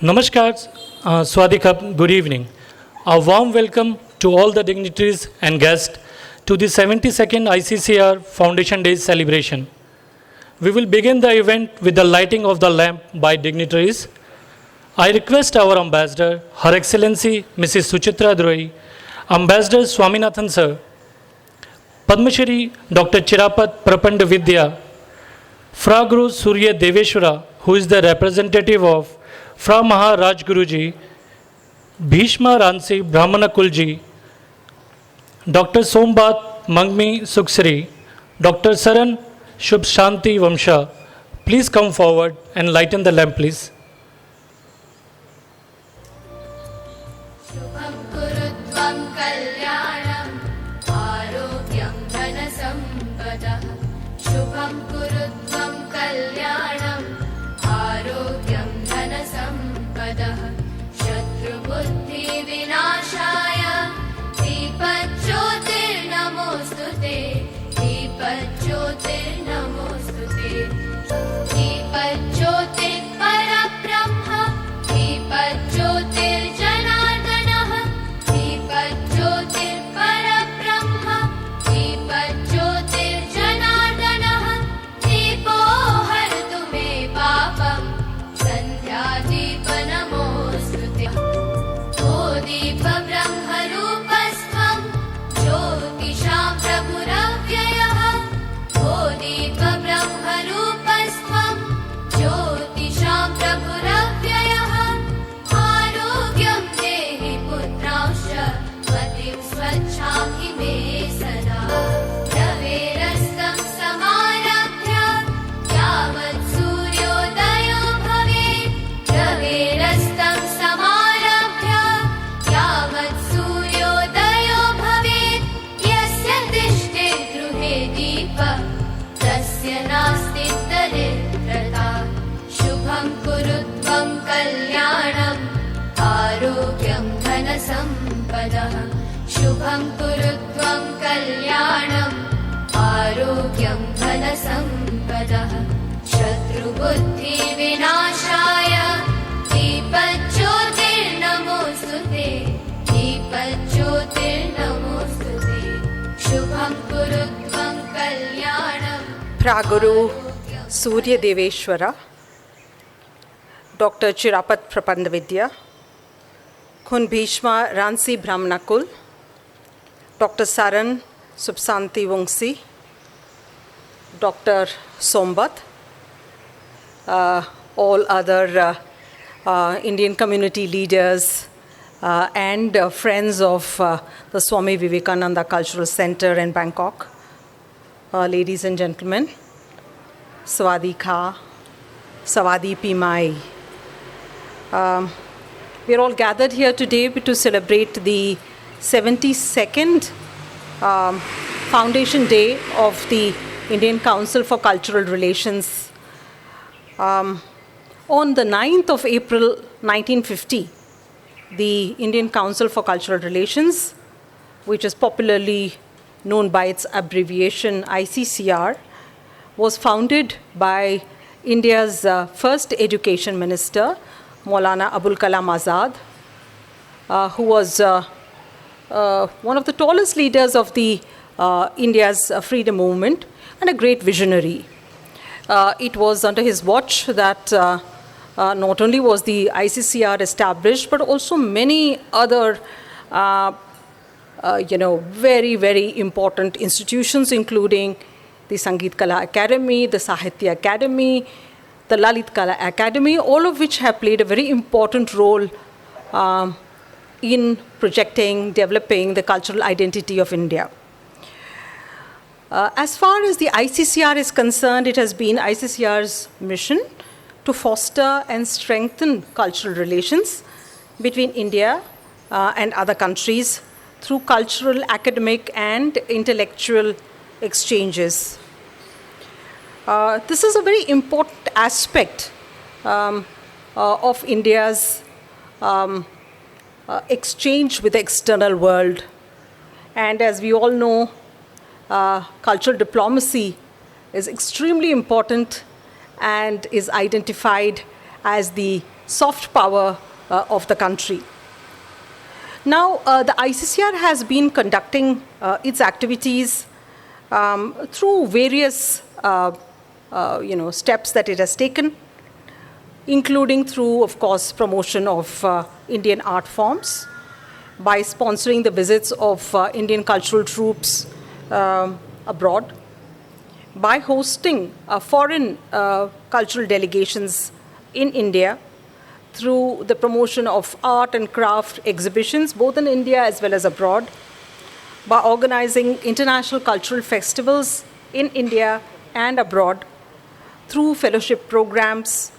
Namaskar, Swadikap, good evening. A warm welcome to all the dignitaries and guests to the 72nd ICCR Foundation Day celebration. We will begin the event with the lighting of the lamp by dignitaries. I request our Ambassador, Her Excellency Mrs. Suchitra Droi, Ambassador Swaminathan Sir, Padma Shri Dr. Chirapat Prapanda Vidya, Fra Guru Surya Deveshwara, who is the representative of Fra Maharaj Guruji, Bhishma Ransi Brahmana Kulji, Dr. Sombat Mangmi Suksri, Dr. Saran Shubh Shanti Vamsha. Please come forward and lighten the lamp, please. शुभं कुरुत्वं कल्याणम् आरोग्यं धनसम्पदः शुभं कुरुत्वं कल्याणम् आरोग्यं धनसम्पदः शत्रुबुद्धिविनाशाय दीपज्योतिर्नमोऽस्तु ते दीपज्योतिर्नमोऽस्तु ते दीपज्योतिर्परब्रह्म दीपज्योतिर्जनार्दनः दीपज्योतिर्परब्रह्म दीपज्योतिर्जनार्दनः दीपो हरतु मे पापम् सन्ध्यादीपनमोऽस्तु ते ओ दीपब्रह्मरूपस्त्वं ज्योतिषां प्रभुरव्ययः ओ दीपब्रह्मरूपस्त्वं ज्योतिषां प्रभुरव्ययः आरोग्यं देहि पुत्रांश्च मतिं स्वच्छां हि मे सदा रवेरस्तं समारभ्य यावत् सूर्योदयो भवेत् रवेरस्तं समारभ्य यावत् सूर्योदयो भवेत् यस्य तिष्ठेत् गृहे दीपः तस्य नास्ति दरिद्रता शुभं कुरुत्वं कल्याणम् आरोग्यं धनसम्पदः शुभं कुरुत्वं कल्याणम् आरोग्यं धनसम्पदः शत्रुबुद्धिविनाशाय दीपज्योतिर्नमोऽस्तु ते दीपज्योतिर्नमोऽस्तु ते शुभं कुरुत्वं कल्याणम् Praguru Surya Deveshwara, Dr. Chirapat Prapandavidya, Khun Bhishma Ransi Brahmanakul, Dr. Saran Subsanti Vungsi, Dr. Sombat, all other Indian community leaders and friends of the Swami Vivekananda Cultural Center in Bangkok, ladies and gentlemen, Swadi Kha, Swadi Pimai. We are all gathered here today to celebrate the 72nd Foundation Day of the Indian Council for Cultural Relations. On the 9th of April 1950, the Indian Council for Cultural Relations, which is popularly known by its abbreviation ICCR, was founded by India's first education minister, Maulana Abul Kalam Azad, who was one of the tallest leaders of the India's freedom movement and a great visionary. It was under his watch that not only was the ICCR established, but also many other very, very important institutions, including the Sangeet Kala Academy, the Sahitya Academy, the Lalit Kala Academy, all of which have played a very important role in projecting, developing the cultural identity of India. As far as the ICCR is concerned, it has been ICCR's mission to foster and strengthen cultural relations between India and other countries through cultural, academic, and intellectual exchanges. This is a very important aspect of India's exchange with the external world. And as we all know, cultural diplomacy is extremely important and is identified as the soft power of the country. Now, the ICCR has been conducting its activities through various steps that it has taken, including through, of course, promotion of Indian art forms, by sponsoring the visits of Indian cultural troupes abroad, by hosting foreign cultural delegations in India, through the promotion of art and craft exhibitions, both in India as well as abroad, by organizing international cultural festivals in India and abroad, through fellowship programs,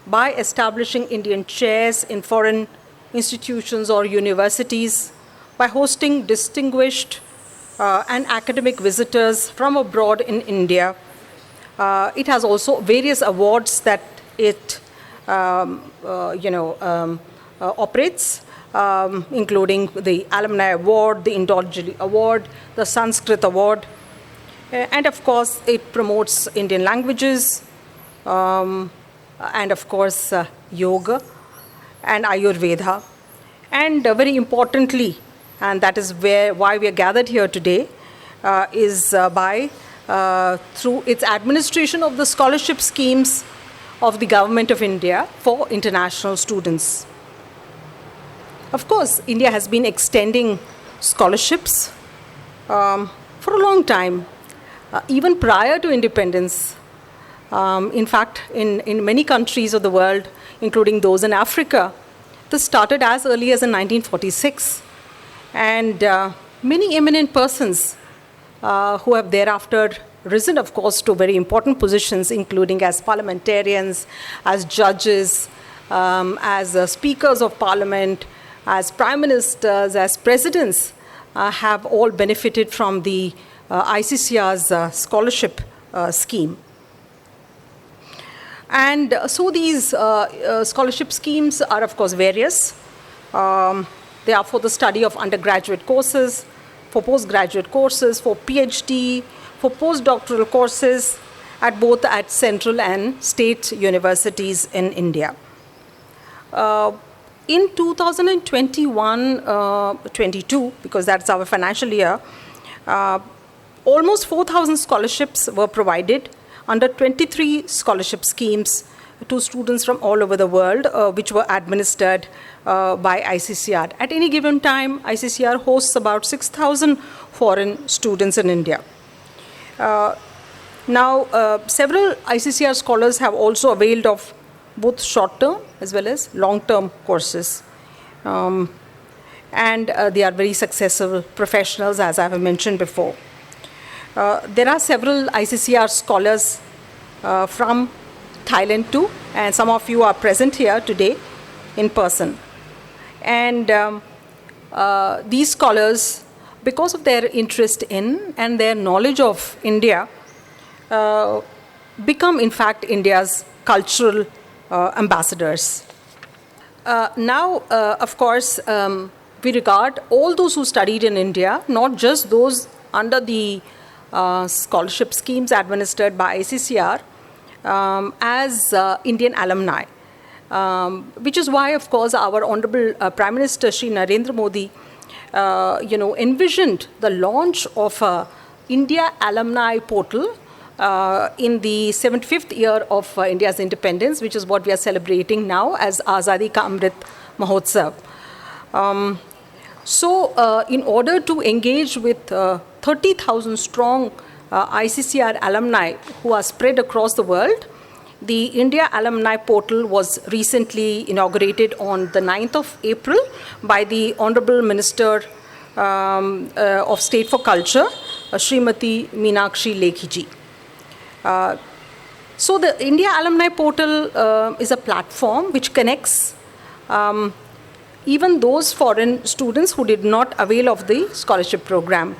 by establishing Indian chairs in foreign institutions or universities, by hosting distinguished and academic visitors from abroad in India. It has also various awards that it operates, including the Alumni Award, the Indulgence Award, the Sanskrit Award, and of course it promotes Indian languages, and of course yoga and Ayurveda, and very importantly, and that is why we are gathered here today, is through its administration of the scholarship schemes of the Government of India for international students. Of course, India has been extending scholarships for a long time, even prior to independence. In fact, in many countries of the world, including those in Africa, this started as early as in 1946. And many eminent persons who have thereafter risen, of course, to very important positions, including as parliamentarians, as judges, as speakers of parliament, as prime ministers, as presidents, have all benefited from the ICCR's scholarship scheme. And so these scholarship schemes are, of course, various. They are for the study of undergraduate courses, for postgraduate courses, for PhD, for postdoctoral courses at both central and state universities in India. In 2021-22, because that's our financial year, almost 4,000 scholarships were provided under 23 scholarship schemes to students from all over the world, which were administered by ICCR. At any given time, ICCR hosts about 6,000 foreign students in India. Now, several ICCR scholars have also availed of both short-term as well as long-term courses. And they are very successful professionals, as I have mentioned before. There are several ICCR scholars from Thailand too, and some of you are present here today in person. And these scholars, because of their interest in and their knowledge of India, become, in fact, India's cultural ambassadors. Now, of course, we regard all those who studied in India, not just those under the scholarship schemes administered by ICCR, as Indian alumni, which is why, of course, our Honorable Prime Minister Shri Narendra Modi, envisioned the launch of a India Alumni Portal in the 75th year of India's independence, which is what we are celebrating now as Azadi Ka Amrit Mahotsav. So, in order to engage with 30,000 strong ICCR alumni who are spread across the world, the India Alumni Portal was recently inaugurated on the 9th of April by the Honorable Minister of State for Culture, Srimati Meenakshi Lekhiji. So the India Alumni Portal is a platform which connects even those foreign students who did not avail of the scholarship program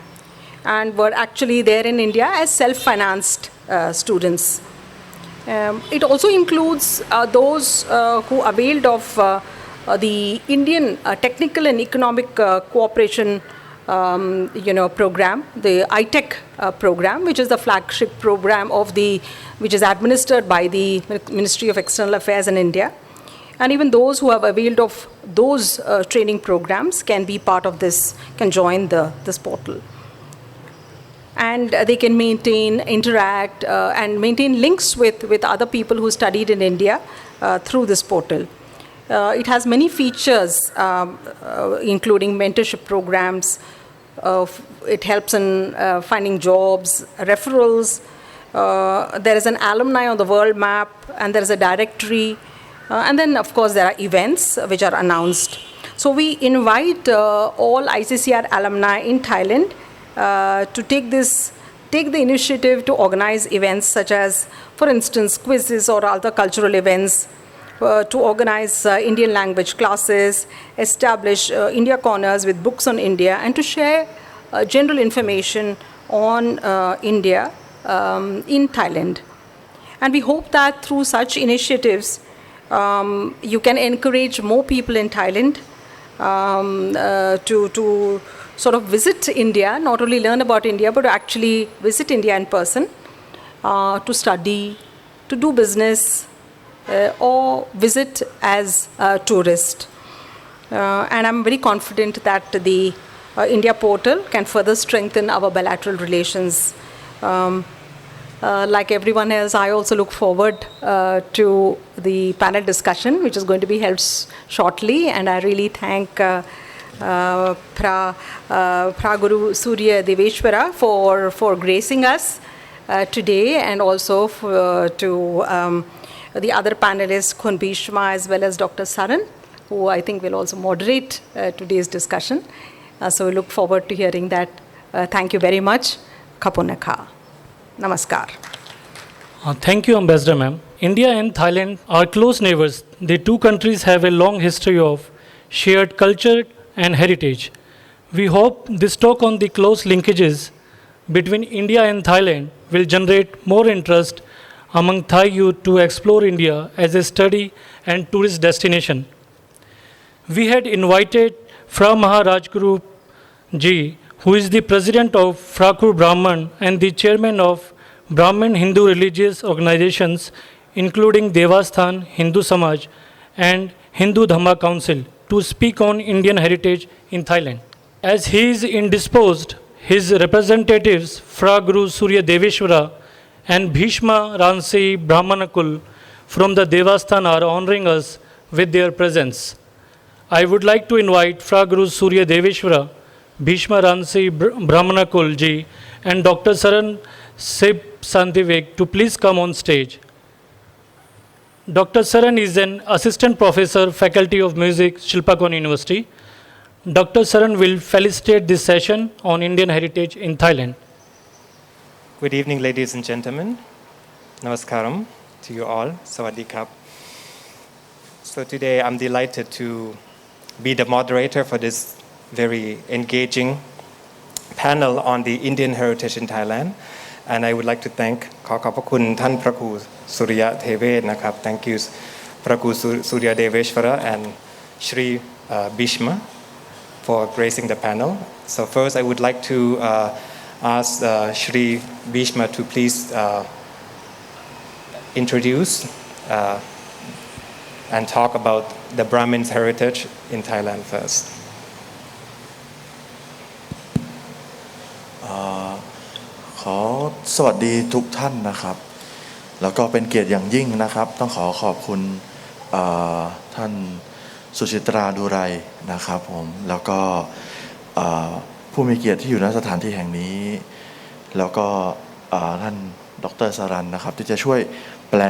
and were actually there in India as self-financed students. It also includes those who availed of the Indian Technical and Economic Cooperation program, the ITEC program, which is the flagship program which is administered by the Ministry of External Affairs in India. And even those who have availed of those training programs can be part of this, can join this portal. And they can maintain, interact, and maintain links with other people who studied in India through this portal. It has many features, including mentorship programs. It helps in finding jobs, referrals. There is an alumni on the world map, and there is a directory. And then, of course, there are events which are announced. So we invite all ICCR alumni in Thailand to take the initiative to organize events such as, for instance, quizzes or other cultural events, to organize Indian language classes, establish India corners with books on India, and to share general information on India in Thailand. And we hope that through such initiatives, you can encourage more people in Thailand to sort of visit India, not only learn about India, but to actually visit India in person, to study, to do business, or visit as a tourist. And I'm very confident that the India portal can further strengthen our bilateral relations. Like everyone else, I also look forward to the panel discussion, which is going to be held shortly. And I really thank Guru Surya Deveshwara for gracing us today, and also to the other panelists, Khun Bhishma, as well as Dr. Saran, who I think will also moderate today's discussion. So we look forward to hearing that. Thank you very much. Kapunakha. Namaskar. Thank you, Ambassador Ma'am. India and Thailand are close neighbors. The two countries have a long history of shared culture and heritage. We hope this talk on the close linkages between India and Thailand will generate more interest among Thai youth to explore India as a study and tourist destination. We had invited Fra Maharajguru Ji, who is the president of Frakur Brahman and the chairman of Brahmin Hindu religious organizations, including Devasthan, Hindu Samaj, and Hindu Dhamma Council, to speak on Indian heritage in Thailand. As he is indisposed, his representatives, Fra Guru Surya Deveshwara and Bhishma Ransi Brahmanakul from the Devasthan, are honoring us with their presence. I would like to invite Fra Guru Surya Deveshwara, Bhishma Ransi Brahmanakul Ji, and Dr. Saran Sib Sandivek to please come on stage. Dr. Saran is an assistant professor, Faculty of Music, Shilpakon University. Dr. Saran will felicitate this session on Indian heritage in Thailand. Good evening, ladies and gentlemen. Namaskaram to you all. Sawadee krap. So today I'm delighted to be the moderator for this very engaging panel on the Indian heritage in Thailand. And I would like to thank ขอบพระคุณท่านพระครูสุริยะเทเวศนะครับ Thank you พระครูสุริยะ Deveshwara and Shri Bhishma for gracing the panel. So first I would like to ask Shri Bhishma to please introduce and talk about the Brahmin's heritage in Thailand first. ขอสวัสดีทุกท่านนะครับแล้วก็เป็นเกียรติอย่างยิ่งนะครับต้องขอบคุณท่านสุชิตราดูไรนะครับผมแล้วก็ผู้มีเกียรติที่อยู่ณสถานที่แห่งนี้แล้วก็ท่านดร.สรันนะครับที่จะช่วยแปล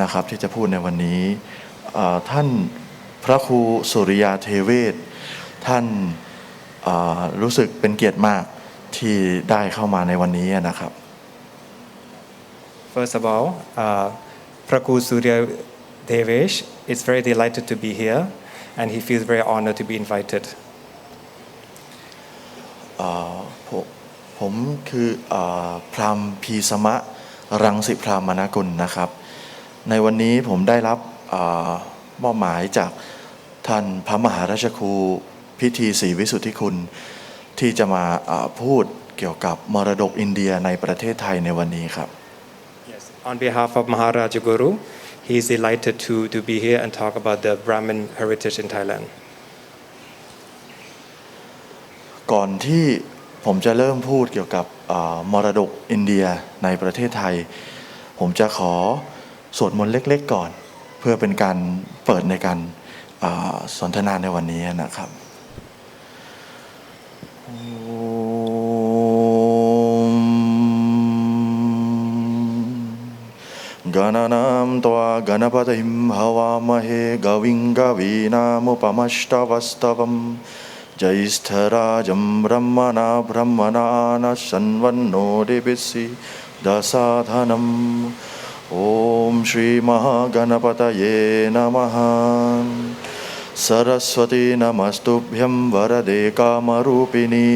นะครับที่จะพูดในวันนี้ท่านพระครูสุริยาเทเวศท่านรู้สึกเป็นเกียรติมากที่ได้เข้ามาในวันนี้นะครับ First of all, Prakru Surya Devesh is very delighted to be here, and he feels very honored to be invited. ผมคือพราหมณ์พีสมะรังสิพราหมณกุลนะครับในวันนี้ผมได้รับมอบหมายจากท่านพระมหาราชครูพิธีศรีวิสุทธิคุณที่จะมาพูดเกี่ยวกับมรดกอินเดียในประเทศไทยในวันนี้ครับ Yes. On behalf of Maharaja Guru, he's delighted to be here and talk about the Brahmin heritage in Thailand. ก่อนที่ผมจะเริ่มพูดเกี่ยวกับมรดกอินเดียในประเทศไทยผมจะขอสวดมนต์เล็กๆก่อนเพื่อเป็นการเปิดในการสนทนาในวันนี้นะครับกณนามตวากณปติมหวามเหกวิงกวีนามุปมัชตวัสตวัมजैष्ठराजं ब्रह्मणा ब्रह्मणाना शन्वन्नो दिविसि दसाधनम् ॐ श्रीमहागणपतये नमः सरस्वती नमस्तुभ्यं वरदे कामरूपिणी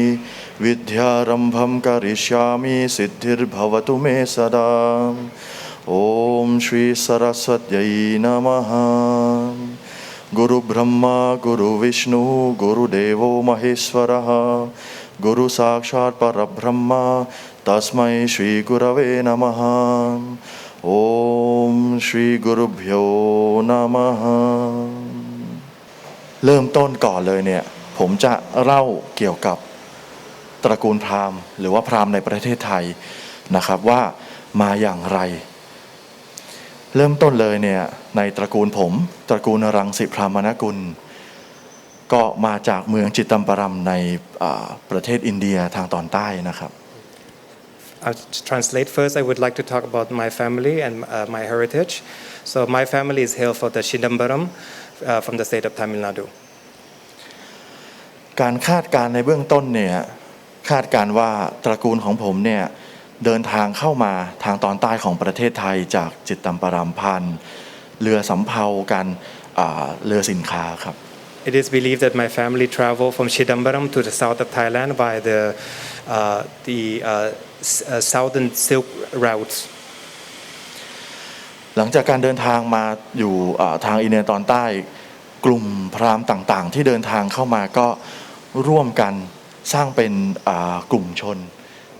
विद्यारम्भं करिष्यामि सिद्धिर्भवतु मे सदा ॐ श्री सरस्वत्यै नमः गुरु ब्रह्मा गुरु विष्णु गुरुदेवो महेश्वरः गुरु साक्षात् परब्रह्म तस्मै श्री गुरवे नमः ॐ श्री गुरुभ्यो नमः เริ่มต้นก่อนเลยเนี่ยผมจะเล่าเกี่ยวกับตระกูลพราหมณ์หรือว่าพราหมณ์ในประเทศไทยนะครับว่ามาอย่างไรเริ่มต้นเลยเนี่ยในตระกูลผมตระกูลรังสิพรามณกุลก็มาจากเมืองจิตตัมปรัมในประเทศอินเดียทางตอนใต้นะครับ I'll translate first. I would like to talk about my family and my heritage. So my family is hail from the Chidambaram from the state of Tamil Nadu. การคาดการณ์ในเบื้องต้นเนี่ยคาดการณ์ว่าตระกูลของผมเนี่ยเดินทางเข้ามาทางตอนใต้ของประเทศไทยจากจิตตัมปรัมพันเรือสำเภากันเรือสินค้าครับ It is believed that my family traveled from Chidambaram to the south of Thailand by the southern silk routes. หลังจากการเดินทางมาอยู่ทางอินเดียตอนใต้กลุ่มพราหมณ์ต่างๆที่เดินทางเข้ามาก็ร่วมกันสร้างเป็นกลุ่มชน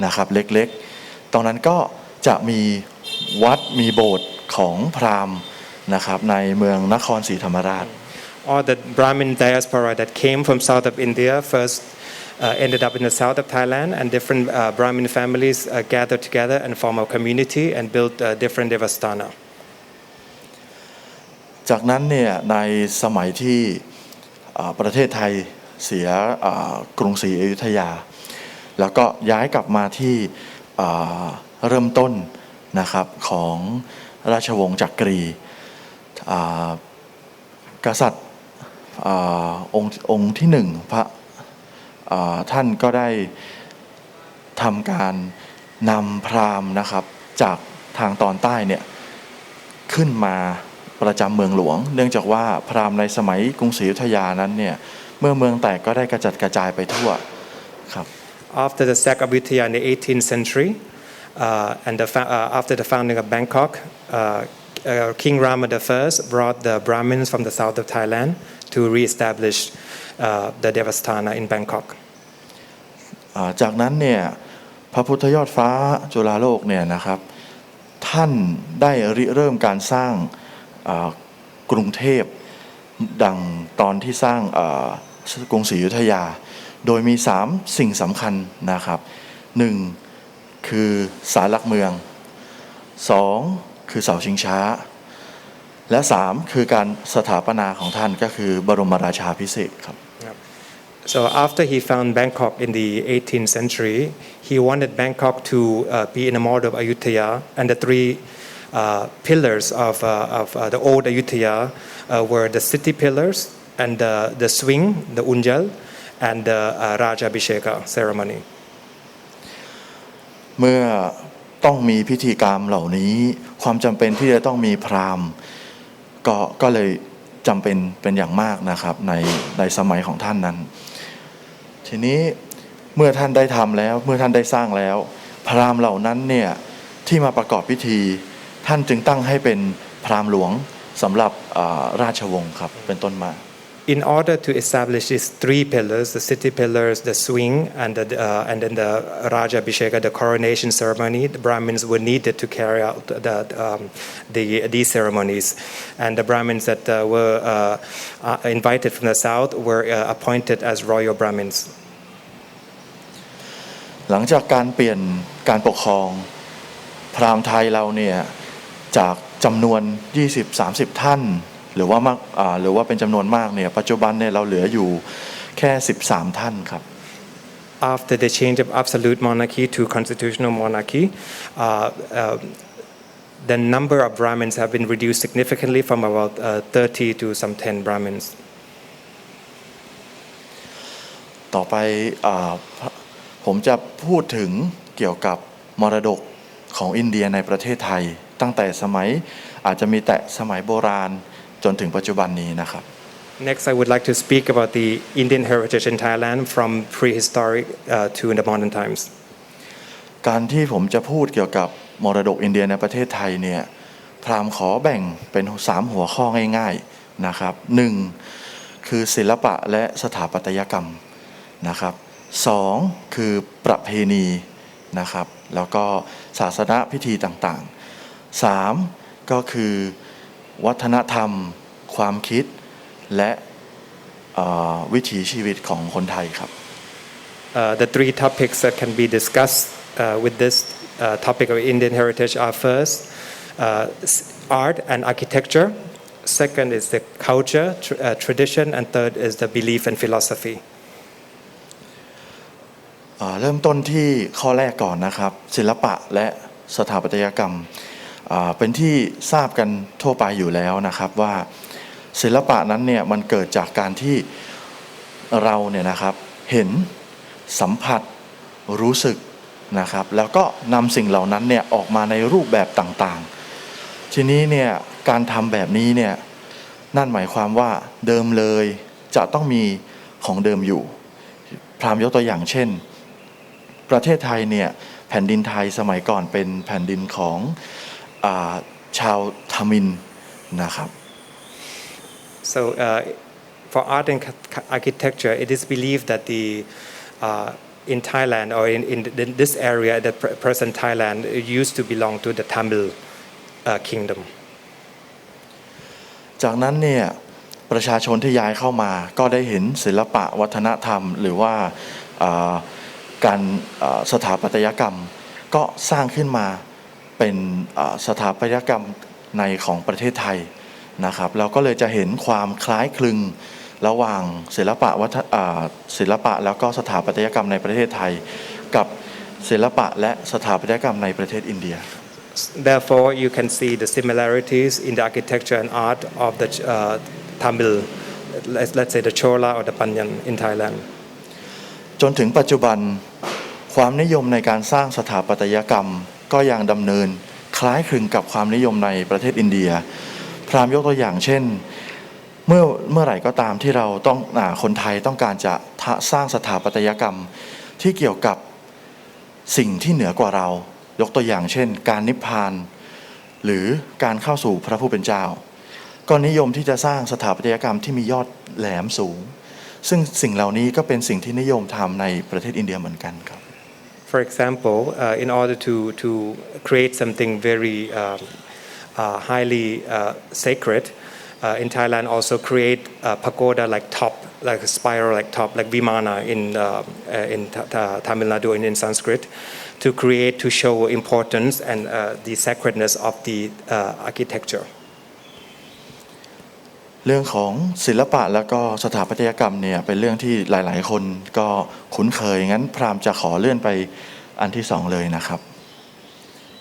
นะครับเล็กๆตรงนั้นก็จะมีวัดมีโบสถ์ของพราหมณ์นะครับในเมืองนครศรีธรรมราช All the Brahmin diaspora that came from south of India first ended up in the south of Thailand, and different Brahmin families gathered together and formed a community and built different devasthana. จากนั้นเนี่ยในสมัยที่ประเทศไทยเสียกรุงศรีอยุธยาแล้วก็ย้ายกลับมาที่เริ่มต้นนะครับของราชวงศ์จักรีกษัตริย์องค์ที่หนึ่งพระท่านก็ได้ทำการนำพราหมณ์นะครับจากทางตอนใต้เนี่ยขึ้นมาประจำเมืองหลวงเนื่องจากว่าพราหมณ์ในสมัยกรุงศรีอยุธยานั้นเนี่ยเมื่อเมืองแตกก็ได้กระจัดกระจายไปทั่วครับ After the sack of Ayutthaya in the 18th century and after the founding of Bangkok, King Rama I brought the Brahmins from the south of Thailand to re-establish the Devasthana in Bangkok. จากนั้นเนี่ยพระพุทธยอดฟ้าจุฬาโลกเนี่ยนะครับท่านได้ริเริ่มการสร้างกรุงเทพดังตอนที่สร้างกรุงศรีอยุธยาโดยมี3สิ่งสำคัญนะครับ1คือศาลหลักเมือง2คือเสาชิงช้าและ3คือการสถาปนาของท่านก็คือบรมราชาภิเษกครับ So after he found Bangkok in the 18th century, he wanted Bangkok to be in the model of Ayutthaya, and the three pillars of the old Ayutthaya were the city pillars and the swing, the unjal, and the Rajabhisheka ceremony. เมื่อต้องมีพิธีกรรมเหล่านี้ความจำเป็นที่จะต้องมีพราหมณ์ก็เลยจำเป็นอย่างมากนะครับในสมัยของท่านนั้นทีนี้เมื่อท่านได้ทำแล้วเมื่อท่านได้สร้างแล้วพราหมณ์เหล่านั้นเนี่ยที่มาประกอบพิธีท่านจึงตั้งให้เป็นพราหมณ์หลวงสำหรับราชวงศ์ครับเป็นต้นมา in order to establish these three pillars, the city pillars, the swing, and then the Raja Abhisheka, the coronation ceremony, the Brahmins were needed to carry out these ceremonies. And the Brahmins that were invited from the south were appointed as royal Brahmins. หลังจากการเปลี่ยนการปกครองพราหมณ์ไทยเราเนี่ยจากจำนวน 20-30 ท่านหรือว่าเป็นจำนวนมากเนี่ยปัจจุบันเนี่ยเราเหลืออยู่แค่13ท่านครับ After the change of absolute monarchy to constitutional monarchy, the number of Brahmins have been reduced significantly from about 30 to some 10 Brahmins. ต่อไปผมจะพูดถึงเกี่ยวกับมรดกของอินเดียในประเทศไทยตั้งแต่สมัยอาจจะมีแต่สมัยโบราณจนถึงปัจจุบันนี้นะครับ Next, I would like to speak about the Indian heritage in Thailand from prehistoric to in the modern times. การที่ผมจะพูดเกี่ยวกับมรดกอินเดียในประเทศไทยเนี่ยพราหมณ์ขอแบ่งเป็น3หัวข้อง่ายๆนะครับ1คือศิลปะและสถาปัตยกรรมนะครับ2คือประเพณีนะครับแล้วก็ศาสนพิธีต่างๆ3ก็คือวัฒนธรรมความคิดและวิถีชีวิตของคนไทยครับ The three topics that can be discussed with this topic of Indian heritage are first art and architecture, second is the culture, tradition, and third is the belief and philosophy. เริ่มต้นที่ข้อแรกก่อนนะครับศิลปะและสถาปัตยกรรมเป็นที่ทราบกันทั่วไปอยู่แล้วนะครับว่าศิลปะนั้นเนี่ยมันเกิดจากการที่เราเนี่ยนะครับเห็นสัมผัสรู้สึกนะครับแล้วก็นำสิ่งเหล่านั้นเนี่ยออกมาในรูปแบบต่างๆทีนี้เนี่ยการทำแบบนี้เนี่ยนั่นหมายความว่าเดิมเลยจะต้องมีของเดิมอยู่พราหมณ์ยกตัวอย่างเช่นประเทศไทยเนี่ยแผ่นดินไทยสมัยก่อนเป็นแผ่นดินของชาวทมิฬนะครับ So for art and architecture, it is believed that in Thailand or in this area, the present Thailand used to belong to the Tamil kingdom. จากนั้นเนี่ยประชาชนที่ย้ายเข้ามาก็ได้เห็นศิลปะวัฒนธรรมหรือว่าการสถาปัตยกรรมก็สร้างขึ้นมาเป็นสถาปัตยกรรมในของประเทศไทยนะครับเราก็เลยจะเห็นความคล้ายคลึงระหว่างศิลปะแล้วก็สถาปัตยกรรมในประเทศไทยกับศิลปะและสถาปัตยกรรมในประเทศอินเดีย Therefore, you can see the similarities in the architecture and art of the Tamil, let's say the Chola or the Panyan in Thailand. จนถึงปัจจุบันความนิยมในการสร้างสถาปัตยกรรมก็ยังดำเนินคล้ายคลึงกับความนิยมในประเทศอินเดียพราหมณ์ยกตัวอย่างเช่นเมื่อไหร่ก็ตามที่เราต้องคนไทยต้องการจะสร้างสถาปัตยกรรมที่เกี่ยวกับสิ่งที่เหนือกว่าเรายกตัวอย่างเช่นการนิพพานหรือการเข้าสู่พระผู้เป็นเจ้าก็นิยมที่จะสร้างสถาปัตยกรรมที่มียอดแหลมสูงซึ่งสิ่งเหล่านี้ก็เป็นสิ่งที่นิยมทำในประเทศอินเดียเหมือนกันครับ For example, in order to create something very highly sacred, in Thailand also create a pagoda like top, like a spiral like top, like Vimana in Tamil Nadu and in Sanskrit, to show importance and the sacredness of the architecture. เรื่องของศิลปะแล้วก็สถาปัตยกรรมเนี่ยเป็นเรื่องที่หลายๆคนก็คุ้นเคยงั้นพราหมณ์จะขอเลื่อนไปอันที่2เลยนะครับ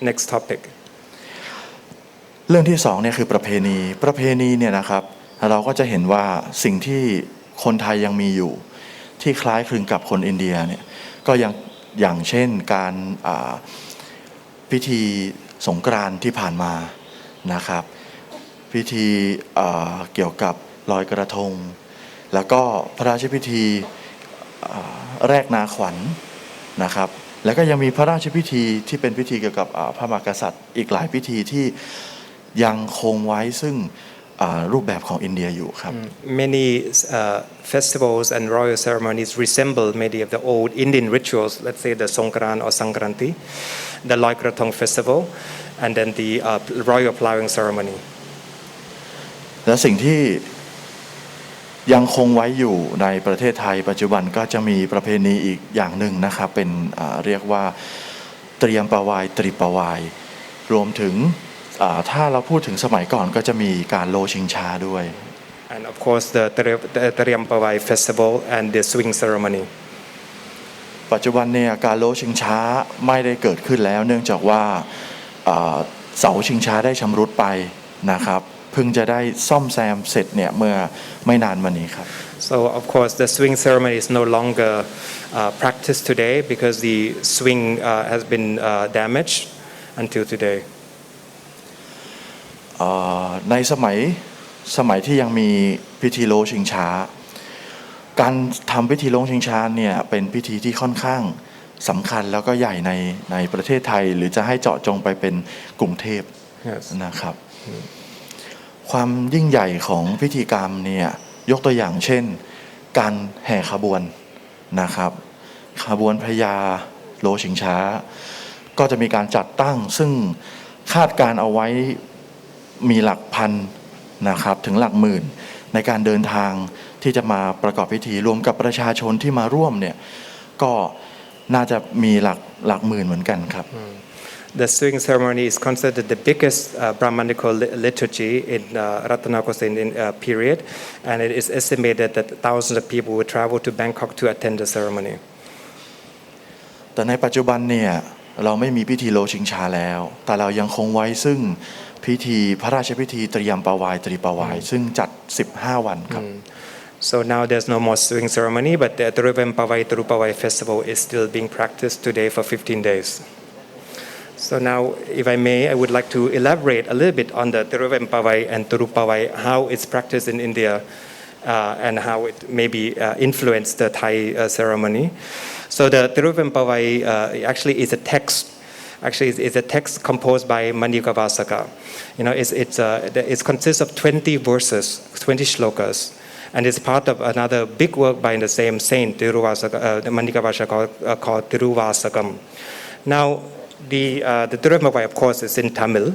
Next topic. เรื่องที่2เนี่ยคือประเพณีเนี่ยนะครับเราก็จะเห็นว่าสิ่งที่คนไทยยังมีอยู่ที่คล้ายคลึงกับคนอินเดียเนี่ยก็อย่างเช่นการพิธีสงกรานต์ที่ผ่านมานะครับพิธีเกี่ยวกับลอยกระทงแล้วก็พระราชพิธีแรกนาขวัญนะครับแล้วก็ยังมีพระราชพิธีที่เป็นพิธีเกี่ยวกับพระมหากษัตริย์อีกหลายพิธีที่ยังคงไว้ซึ่ง รูปแบบของอินเดียอยู่ครับ Many festivals and royal ceremonies resemble many of the old Indian rituals, let's say the Songkran or Sankranti, the Loi Krathong festival, and then the royal plowing ceremony. และสิ่งที่ยังคงไว้อยู่ในประเทศไทยปัจจุบันก็จะมีประเพณีอีกอย่างหนึ่งนะครับเป็นเรียกว่าเตรียมปวายตรีปวายรวมถึงถ้าเราพูดถึงสมัยก่อนก็จะมีการโลชิงช้าด้วย And of course the Tariam Pawai festival and the swing ceremony. ปัจจุบันเนี่ยการโลชิงช้าไม่ได้เกิดขึ้นแล้วเนื่องจากว่าเสาชิงช้าได้ชำรุดไปนะครับเพิ่งจะได้ซ่อมแซมเสร็จเนี่ยเมื่อไม่นานมานี้ครับ So of course the swing ceremony is no longer practiced today because the swing has been damaged until today. ในสมัยที่ยังมีพิธีโลชิงช้าการทำพิธีโลชิงช้าเนี่ยเป็นพิธีที่ค่อนข้างสำคัญแล้วก็ใหญ่ในประเทศไทยหรือจะให้เจาะจงไปเป็นกรุงเทพ Yes. นะครับความยิ่งใหญ่ของพิธีกรรมเนี่ยยกตัวอย่างเช่นการแห่ขบวนนะครับขบวนพญาโลชิงช้าก็จะมีการจัดตั้งซึ่งคาดการเอาไว้มีหลักพันนะครับถึงหลักหมื่นในการเดินทางที่จะมาประกอบพิธีรวมกับประชาชนที่มาร่วมเนี่ยก็น่าจะมีหลักหมื่นเหมือนกันครับ The swing ceremony is considered the biggest Brahmanical liturgy in Ratanakosin period, and it is estimated that thousands of people will travel to Bangkok to attend the ceremony. แต่ในปัจจุบันเนี่ยเราไม่มีพิธีโลชิงช้าแล้วแต่เรายังคงไว้ซึ่งพิธีพระราชพิธีเตรียมปวายตรีปวายซึ่งจัด15วันครับ So now there's no more swing ceremony, but the Tariam Pawai Tirupawai festival is still being practiced today for 15 days. So now, if I may, I would like to elaborate a little bit on the Tariam Pawai and Tirupawai, how it's practiced in India and how it maybe influenced the Thai ceremony. So the Tariam Pawai actually is a text. Actually, it's a text composed by Manikavasaka. You know, it consists of 20 verses, 20 shlokas. And it's part of another big work by the same saint, Manikavasaka, called Tiruvasakam. Now, the Tariam Pawai, of course, is in Tamil,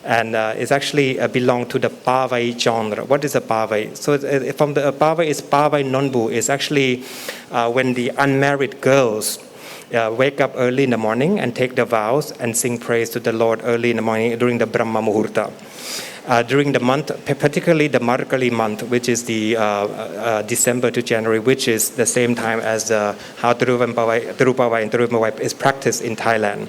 and it's actually belong to the Pavai genre. What is a Pavai? So from the Pavai is Pavai Nonbu. It's actually when the unmarried girls wake up early in the morning and take the vows and sing praise to the Lord early in the morning during the Brahma Muhurta. During the month, particularly the Margali month, which is the December to January, which is the same time as how Tirupawai and Tariam Pawai is practiced in Thailand.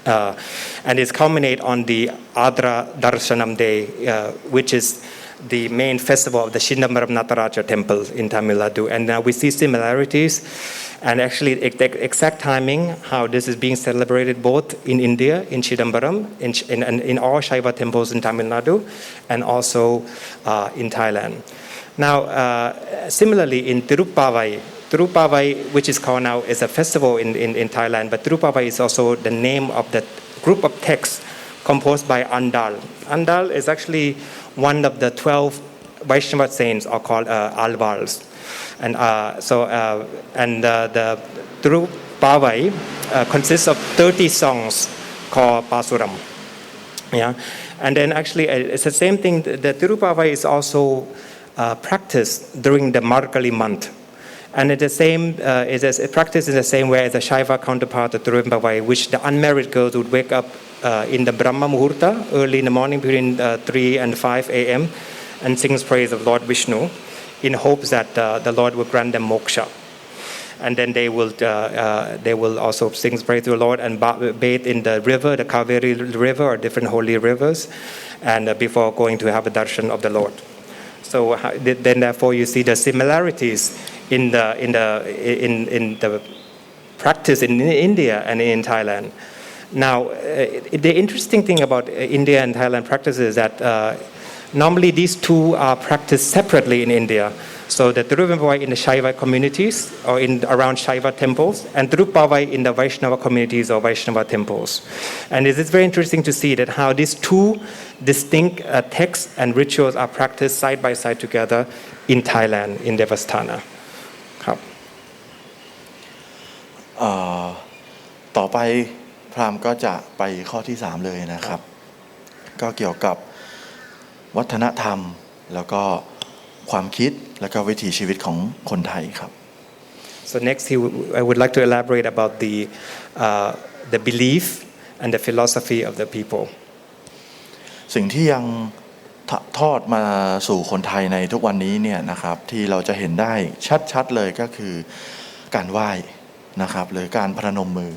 And it's culminate on the Adra Darshanam Day, which is the main festival of the Shindambaram Nataraja temple in Tamil Nadu. And now we see similarities and actually the exact timing how this is being celebrated both in India, in Shindambaram, in all Shaiva temples in Tamil Nadu, and also in Thailand. Now, similarly in Tirupavai, which is called now is a festival in Thailand, but Tirupavai is also the name of the group of texts composed by Andal. Andal is actually one of the 12 Vaishnava saints are called Alvars. And the Tirupavai consists of 30 songs called Pasuram. Yeah, and then actually it's the same thing. The Tirupavai is also practiced during the Margali month. And it's the same, it's practiced in the same way as the Shaiva counterpart of Tariam Pawai, which the unmarried girls would wake up in the Brahma Muhurta, early in the morning between 3 and 5 a.m. and sings praise of Lord Vishnu in hopes that the Lord will grant them moksha. And then they will also sing praise to the Lord and bathe in the river, the Kaveri river or different holy rivers, and before going to have a darshan of the Lord. So then, therefore, you see the similarities in the practice in India and in Thailand. Now, the interesting thing about India and Thailand practices is that normally these two are practiced separately in India. So the Tiruvempavai in the Shaiva communities or in around Shaiva temples, and Tirupavai in the Vaishnava communities or Vaishnava temples. And it is very interesting to see that how these two distinct texts and rituals are practiced side by side together in Thailand, in Devasthana. ครับ ต่อไปพราหมณ์ก็จะไปข้อที่3เลยนะครับ ก็เกี่ยวกับวัฒนธรรมแล้วก็ความคิดแล้วก็วิถีชีวิตของคนไทยครับ So next, I would like to elaborate about the belief and the philosophy of the people. สิ่งที่ยังทอดมาสู่คนไทยในทุกวันนี้เนี่ยนะครับที่เราจะเห็นได้ชัดๆเลยก็คือการไหว้นะครับหรือการพนมมือ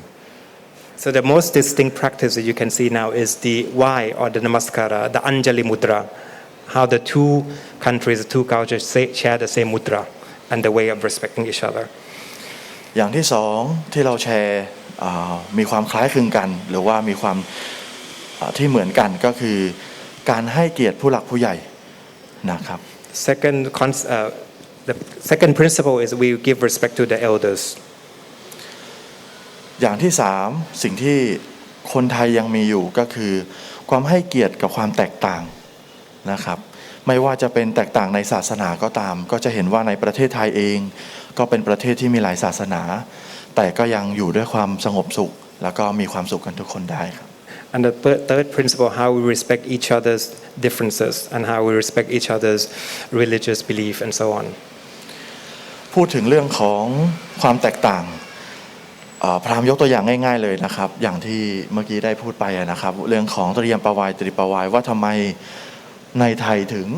So the most distinct practice that you can see now is the why or the namaskara, the Anjali mudra, how the two countries, the two cultures share the same mudra and the way of respecting each other. อย่างที่สองที่เราแชร์มีความคล้ายคลึงกันหรือว่ามีความที่เหมือนกันก็คือการให้เกียรติผู้หลักผู้ใหญ่นะครับ The second principle is we give respect to the elders. อย่างที่3สิ่งที่คนไทยยังมีอยู่ก็คือความให้เกียรติกับความแตกต่างนะครับไม่ว่าจะเป็นแตกต่างในศาสนาก็ตามก็จะเห็นว่าในประเทศไทยเองก็เป็นประเทศที่มีหลายศาสนาแต่ก็ยังอยู่ด้วยความสงบสุขแล้วก็มีความสุขกันทุกคนได้ครับ And the third principle, how we respect each other's differences and how we respect each other's religious belief and so on. พูดถึงเรื่องของความแตกต่างพราหมณ์ยกตัวอย่างง่ายๆเลยนะครับอย่างที่เมื่อกี้ได้พูดไปนะครับเรื่องของตรียมปวายตรีปวายว่าทำไมในไทยถึง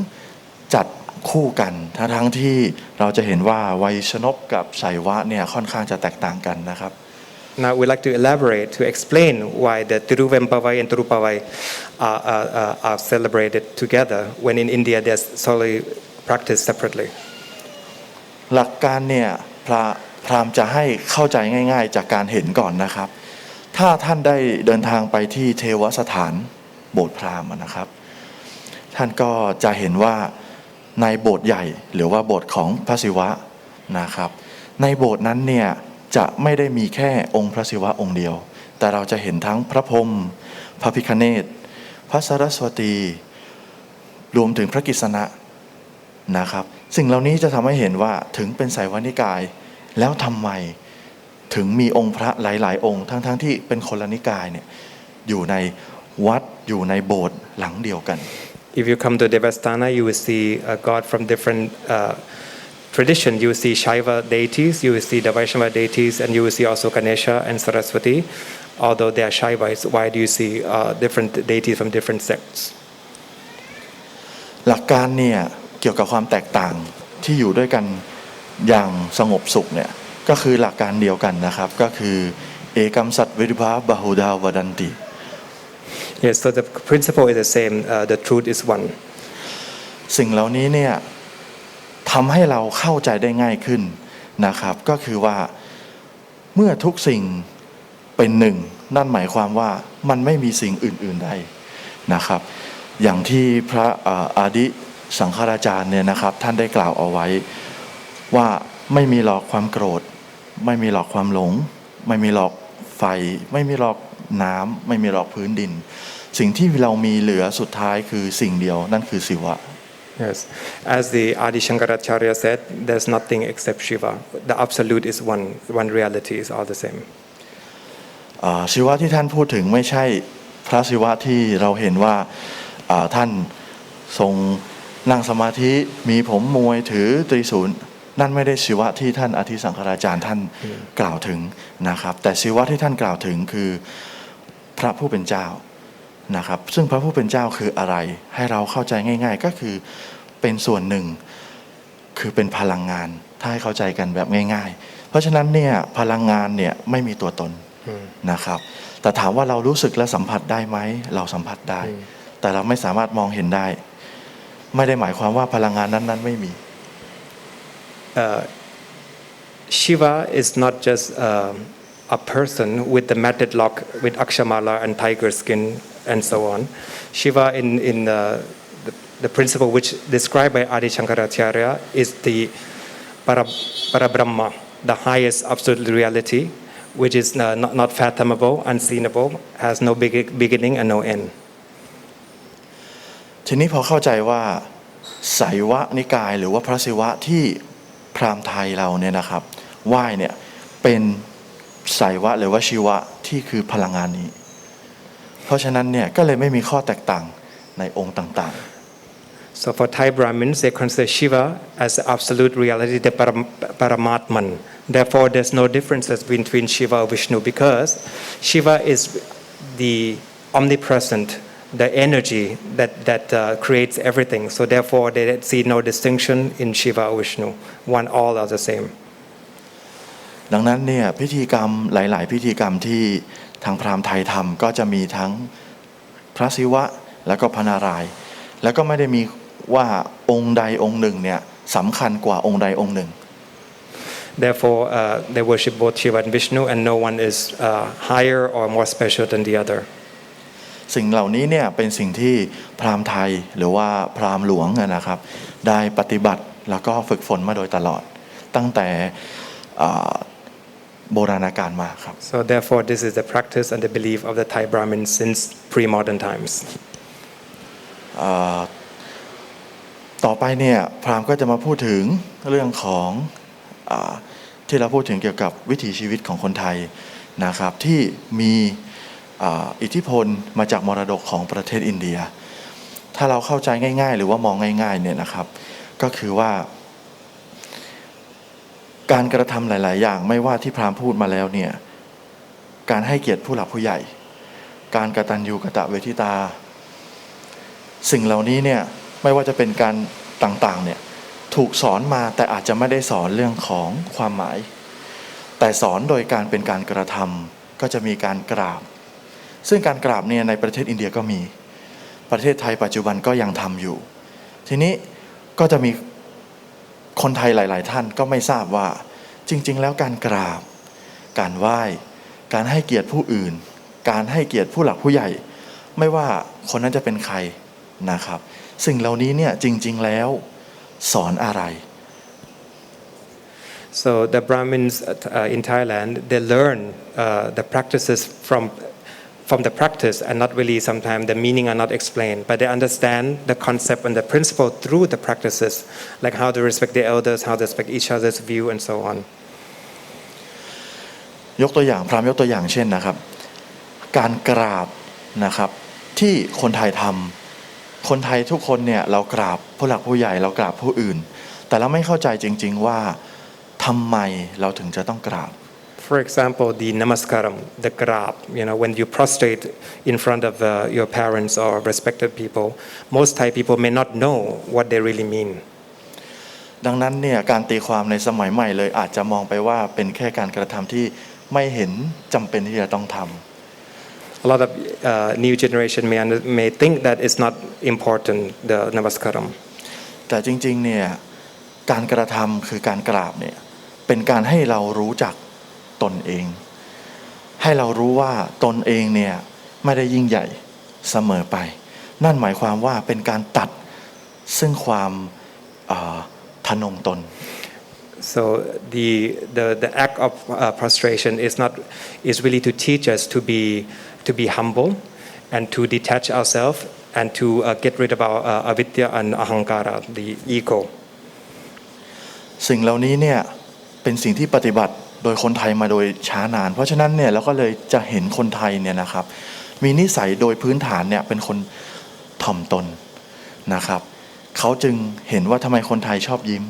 จัดคู่กันทั้งที่เราจะเห็นว่าไวยชนกกับไสยวะเนี่ยค่อนข้างจะแตกต่างกันนะครับ Now we'd like to elaborate to explain why the Tiruvempavai and Tirupavai are celebrated together when in India they're solely practiced separately. หลักการเนี่ยพราหมณ์จะให้เข้าใจง่ายๆจากการเห็นก่อนนะครับถ้าท่านได้เดินทางไปที่เทวสถานโบสถ์พราหมณ์นะครับท่านก็จะเห็นว่าในโบสถ์ใหญ่หรือว่าโบสถ์ของพระศิวะนะครับในโบสถ์นั้นเนี่ยจะไม่ได้มีแค่องค์พระศิวะองค์เดียวแต่เราจะเห็นทั้งพระพรหมพระพิฆเนศพระสรสวตีรวมถึงพระกฤษณะนะครับสิ่งเหล่านี้จะทำให้เห็นว่าถึงเป็นไสยวนิกายแล้วทำไมถึงมีองค์พระหลายๆองค์ทั้งที่เป็นคนละนิกายเนี่ยอยู่ในวัดอยู่ในโบสถ์หลังเดียวกัน If you come to Devasthana, you will see God from different tradition. You will see Shaiva deities, you will see the Vaishnava deities, and you will see also Ganesha and Saraswati. Although they are Shaivas, why do you see different deities from different sects? หลักการเนี่ยเกี่ยวกับความแตกต่างที่อยู่ด้วยกันอย่างสงบสุขเนี่ยก็คือหลักการเดียวกันนะครับก็คือเอกัมสัตวิริภาบาหุดาวดันติ Yes, so the principle is the same. The truth is one. สิ่งเหล่านี้เนี่ยทำให้เราเข้าใจได้ง่ายขึ้นนะครับก็คือว่าเมื่อทุกสิ่งเป็นหนึ่งนั่นหมายความว่ามันไม่มีสิ่งอื่นๆใดนะครับอย่างที่พระอาดิสังฆราจารย์เนี่ยนะครับท่านได้กล่าวเอาไว้ว่าไม่มีหรอกความโกรธไม่มีหรอกความหลงไม่มีหรอกไฟไม่มีหรอกน้ำไม่มีหรอกพื้นดินสิ่งที่เรามีเหลือสุดท้ายคือสิ่งเดียวนั่นคือศิวะ Yes, as the Adi Shankaracharya said, there's nothing except Shiva. The absolute is one. One reality is all the same. ศิวะที่ท่านพูดถึงไม่ใช่พระศิวะที่เราเห็นว่าท่านทรงนั่งสมาธิมีผมมวยถือตรีศูนย์นั่นไม่ได้ศิวะที่ท่านอธิสังฆราจารย์ท่านกล่าวถึงนะครับแต่ศิวะที่ท่านกล่าวถึงคือพระผู้เป็นเจ้านะครับซึ่งพระผู้เป็นเจ้าคืออะไรให้เราเข้าใจง่ายๆก็คือเป็นส่วนหนึ่งคือเป็นพลังงานถ้าให้เข้าใจกันแบบง่ายๆเพราะฉะนั้นเนี่ยพลังงานเนี่ยไม่มีตัวตนนะครับแต่ถามว่าเรารู้สึกและสัมผัสได้ไหมเราสัมผัสได้แต่เราไม่สามารถมองเห็นได้ไม่ได้หมายความว่าพลังงานนั้นๆไม่มีShiva is not just a person with the matted lock, with akshamala and tiger skin and so on. Shiva in the principle which described by Adi Shankaracharya is the Parabrahma, the highest absolute reality, which is not fathomable, unseenable, has no beginning and no end. ทีนี้พอเข้าใจว่าไสยวะนิกายหรือว่าพระศิวะที่พราหมณ์ไทยเราเนี่ยนะครับไหว้เนี่ยเป็นไสยวะหรือว่าชีวะที่คือพลังงานนี้เพราะฉะนั้นเนี่ยก็เลยไม่มีข้อแตกต่างในองค์ต่างๆ So for Thai Brahmins, they consider Shiva as the absolute reality, the Paramatman. Therefore, there's no differences between Shiva or Vishnu because Shiva is the omnipresent, the energy that creates everything. So therefore, they see no distinction in Shiva or Vishnu. One, all are the same. ดังนั้นเนี่ยพิธีกรรมหลายๆพิธีกรรมที่ทางพราหมณ์ไทยทำก็จะมีทั้งพระศิวะแล้วก็พระนารายณ์แล้วก็ไม่ได้มีว่าองค์ใดองค์หนึ่งเนี่ยสำคัญกว่าองค์ใดองค์หนึ่ง Therefore, they worship both Shiva and Vishnu, and no one is higher or more special than the other. สิ่งเหล่านี้เนี่ยเป็นสิ่งที่พราหมณ์ไทยหรือว่าพราหมณ์หลวงนะครับได้ปฏิบัติแล้วก็ฝึกฝนมาโดยตลอดตั้งแต่โบราณกาลมาครับ So therefore, this is the practice and the belief of the Thai Brahmins since pre-modern times. ต่อไปเนี่ยพราหมณ์ก็จะมาพูดถึงเรื่องของที่เราพูดถึงเกี่ยวกับวิถีชีวิตของคนไทยนะครับที่มีอิทธิพลมาจากมรดกของประเทศอินเดียถ้าเราเข้าใจง่ายๆหรือว่ามองง่ายๆเนี่ยนะครับก็คือว่าการกระทำหลายๆอย่างไม่ว่าที่พราหมณ์พูดมาแล้วเนี่ยการให้เกียรติผู้หลักผู้ใหญ่การกตัญญูกตเวทิตาสิ่งเหล่านี้เนี่ยไม่ว่าจะเป็นการต่างๆเนี่ยถูกสอนมาแต่อาจจะไม่ได้สอนเรื่องของความหมายแต่สอนโดยการเป็นการกระทำก็จะมีการกราบซึ่งการกราบเนี่ยในประเทศอินเดียก็มีประเทศไทยปัจจุบันก็ยังทำอยู่ทีนี้ก็จะมีคนไทยหลายๆท่านก็ไม่ทราบว่าจริงๆแล้วการกราบการไหว้การให้เกียรติผู้อื่นการให้เกียรติผู้หลักผู้ใหญ่ไม่ว่าคนนั้นจะเป็นใครนะครับสิ่งเหล่านี้เนี่ยจริงๆแล้วสอนอะไร So the Brahmins in Thailand, they learn the practices from the practice and not really sometimes the meaning are not explained, but they understand the concept and the principle through the practices, like how to respect the elders, how to respect each other's view, and so on. ยกตัวอย่างพราหมณ์ยกตัวอย่างเช่นนะครับการกราบนะครับที่คนไทยทำคนไทยทุกคนเนี่ยเรากราบผู้หลักผู้ใหญ่เรากราบผู้อื่นแต่เราไม่เข้าใจจริงๆว่าทำไมเราถึงจะต้องกราบ For example, the namaskaram, the grab, when you prostrate in front of your parents or respected people, most Thai people may not know what they really mean. ดังนั้นเนี่ยการตีความในสมัยใหม่เลยอาจจะมองไปว่าเป็นแค่การกระทำที่ไม่เห็นจำเป็นที่จะต้องทำ A lot of new generation may think that it's not important, the namaskaram. แต่จริงๆเนี่ยการกระทำคือการกราบเนี่ยเป็นการให้เรารู้จักตนเองให้เรารู้ว่าตนเองเนี่ยไม่ได้ยิ่งใหญ่เสมอไปนั่นหมายความว่าเป็นการตัดซึ่งความทะนงตน So the act of prostration is really to teach us to be humble and to detach ourselves and to get rid of our avidya and ahankara, the ego. สิ่งเหล่านี้เนี่ยเป็นสิ่งที่ปฏิบัติโดยคนไทยมาโดยช้านานเพราะฉะนั้นเนี่ยเราก็เลยจะเห็นคนไทยเนี่ยนะครับมีนิสัยโดยพื้นฐานเนี่ยเป็นคนถ่อมตนนะครับเขาจึงเห็นว่าทำไมคนไทยชอบยิ้ม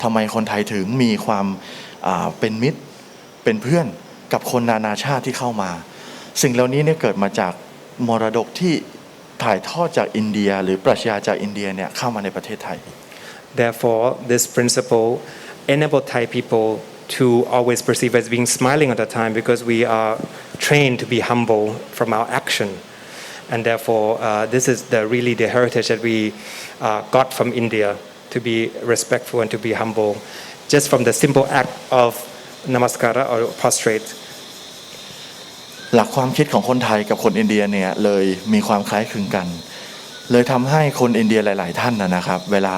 ทำไมคนไทยถึงมีความเป็นมิตรเป็นเพื่อนกับคนนานาชาติที่เข้ามาสิ่งเหล่านี้เนี่ยเกิดมาจากมรดกที่ถ่ายทอดจากอินเดียหรือปรัชญาจากอินเดียเนี่ยเข้ามาในประเทศไทย Therefore, this principle enabled Thai people to always perceive as being smiling all the time because we are trained to be humble from our action. And therefore, this is really the heritage that we got from India, to be respectful and to be humble, just from the simple act of namaskara or prostrate. หลักความคิดของคนไทยกับคนอินเดียเนี่ยเลยมีความคล้ายคลึงกัน เลยทำให้คนอินเดียหลายๆท่านนะครับเวลา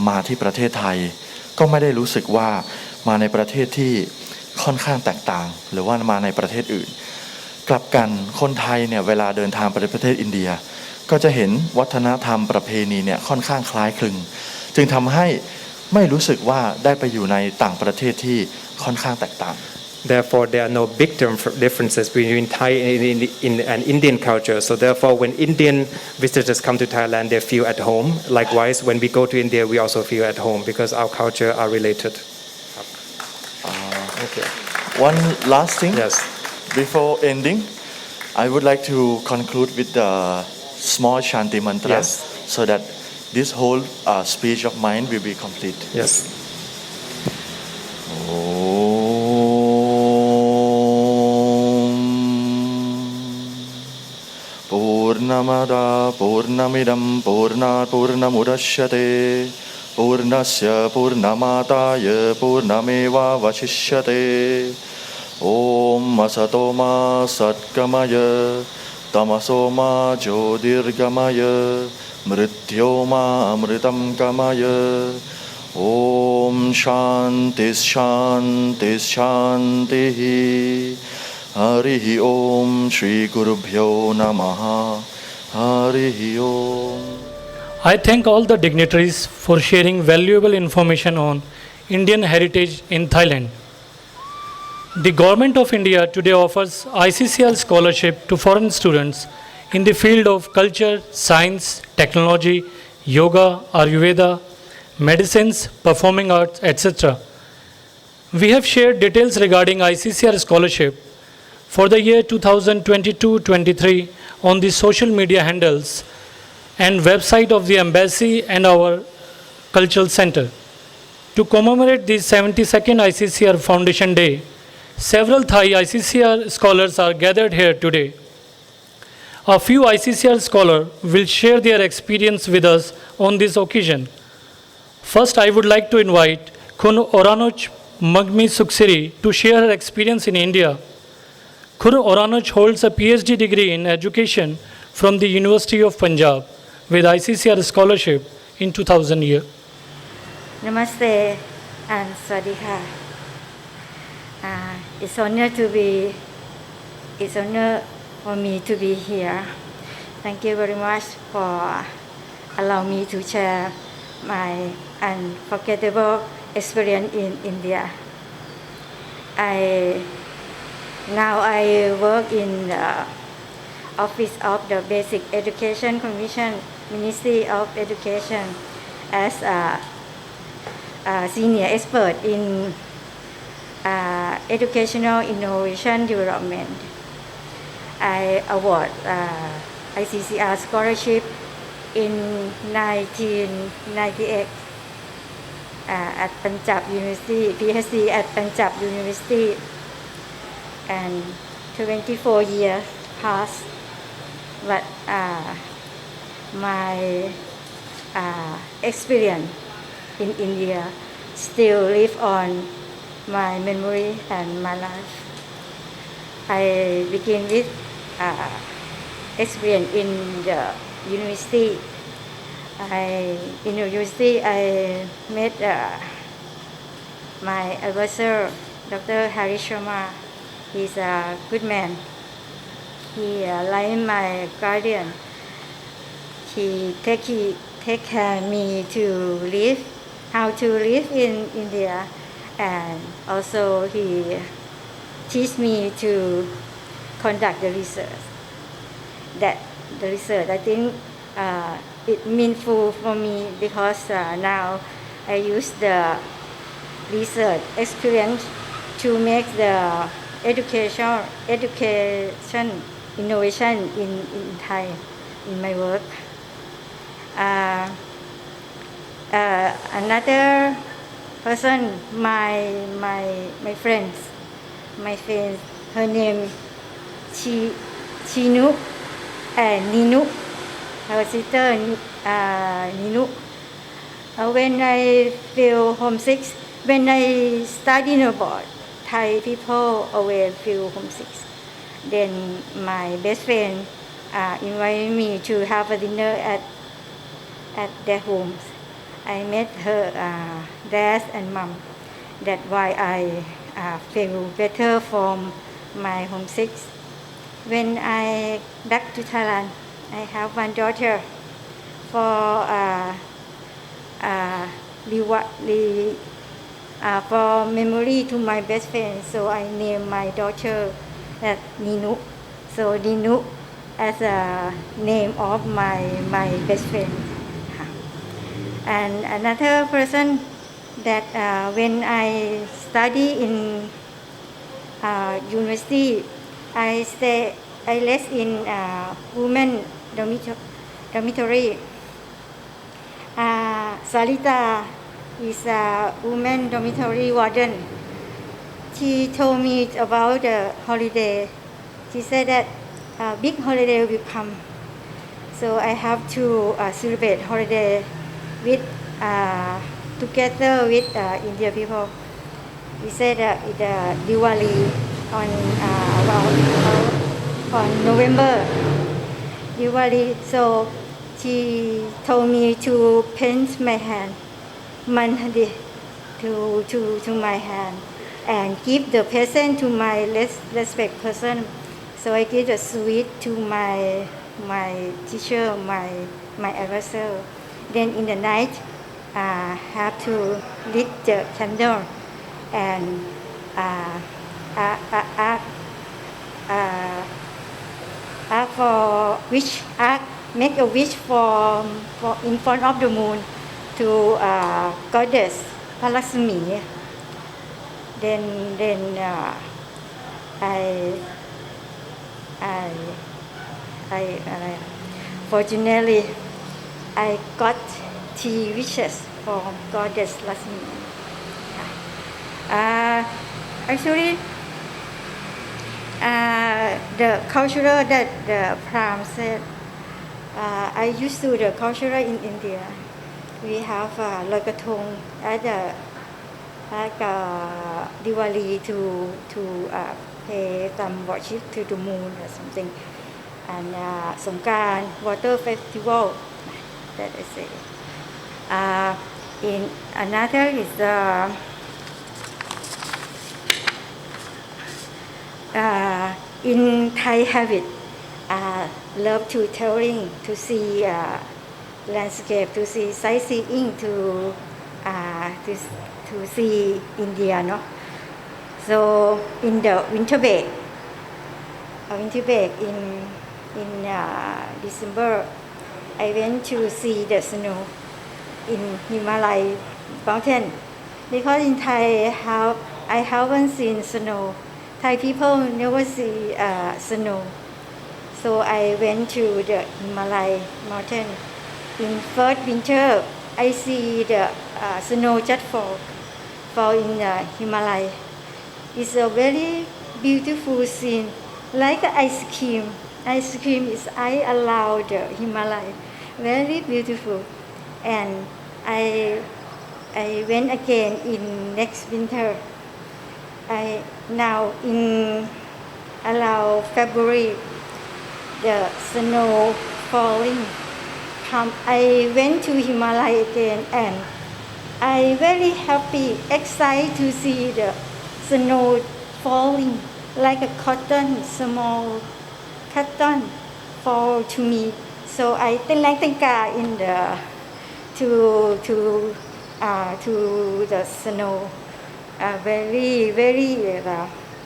มาที่ประเทศไทยก็ไม่ได้รู้สึกว่ามาในประเทศที่ค่อนข้างแตกต่างหรือว่ามาในประเทศอื่นกลับกันคนไทยเนี่ยเวลาเดินทางไปประเทศอินเดียก็จะเห็นวัฒนธรรมประเพณีเนี่ยค่อนข้างคล้ายคลึงจึงทำให้ไม่รู้สึกว่าได้ไปอยู่ในต่างประเทศที่ค่อนข้างแตกต่าง Therefore, there are no big differences between Thai and Indian culture. So therefore, when Indian visitors come to Thailand, they feel at home. Likewise, when we go to India, we also feel at home because our culture are related. Okay. One last thing. Yes. Before ending, I would like to conclude with the small Shanti mantra Yes. so that this whole speech of mine will be complete. Yes. Purnamada Purnamidam Purnat Purnamudashyate Purnasya Purnamataya Purnameva Vashishyate Om Asatoma Satkamaya Tamasoma Jyotirgamaya Mrityoma Amritam Kamaya Om Shantis Shantis Shantihi Harihi Om Shri Gurubhyo Namaha Harihi Om. I thank all the dignitaries for sharing valuable information on Indian heritage in Thailand. The Government of India today offers ICCR scholarship to foreign students in the field of culture, science, technology, yoga, Ayurveda, medicines, performing arts, etc. We have shared details regarding ICCR scholarship for the year 2022-23 on the social media handles and website of the embassy and our cultural center. To commemorate the 72nd ICCR Foundation Day, several Thai ICCR scholars are gathered here today. A few ICCR scholars will share their experience with us on this occasion. First, I would like to invite Khun Oranoch Magmi Suksiri to share her experience in India. Khun Oranoch holds a PhD degree in education from the University of Punjab with ICCR scholarship in 2000 year. Namaste and Swadika. It's honor for me to be here. Thank you very much for allowing me to share my unforgettable experience in India. Now I work in the Office of the Basic Education Commission, Ministry of Education, as a senior expert in educational innovation development. I award ICCR scholarship in 1998 at Punjab University, PhD at Punjab University, and 24 years passed, but my experience in India still live on my memory and my life. I begin with experience in the university. In the university, I met my advisor, Dr. Hari Sharma. He's a good man. He like my guardian. He take care me to live, how to live in India, and also he teach me to conduct the research. That the research, I think, it meaningful for me because now I use the research experience to make the education innovation in Thai in my work. Another person, my friends, her name Chinu and Ninu, her sister Ninu. When I feel homesick, when I study abroad, Thai people always feel homesick. Then my best friend invited me to have a dinner at at their homes. I met her dad and mom. That's why I feel better from my homesick. When I back to Thailand, I have one daughter. For for memory to my best friend, so I name my daughter as Ninu. So Ninu as a name of my best friend. And another person that when I study in university, I live in women dormitory. Salita is a woman dormitory warden. She told me about the holiday. She said that big holiday will come, so I have to celebrate holiday with together with Indian people. We said the Diwali on on November. Diwali, so she told me to paint my hand, manhadi, to my hand, and give the present to my respect person. So I give the sweet to my teacher, my advisor. Then in the night, have to lit the candle and ask for wish, make a wish for in front of the moon to goddess Palasmi. Then fortunately I got 3 wishes from goddess Lasmi. Actually, the culture that the Pram said, I used to the culture in India. We have Loikathong at Diwali to pay some worship to the moon or something, and Songkran water festival. That is it. In another is in Thai habit, love to touring, to see landscape, to see sightseeing, to see India, no? So in the winter break in December, I went to see the snow in Himalaya mountain, because in Thai I haven't seen snow. Thai people never see snow, so I went to the Himalaya mountain. In first winter, I see the snow just fall in Himalaya. It's a very beautiful scene, like ice cream. Ice cream is I allow the Himalaya, very beautiful. And I went again in next winter. Now in around February, the snow falling. I went to Himalaya again, and I very happy, excited to see the snow falling like a cotton, small cotton fall to me. So I think in the to the snow. Very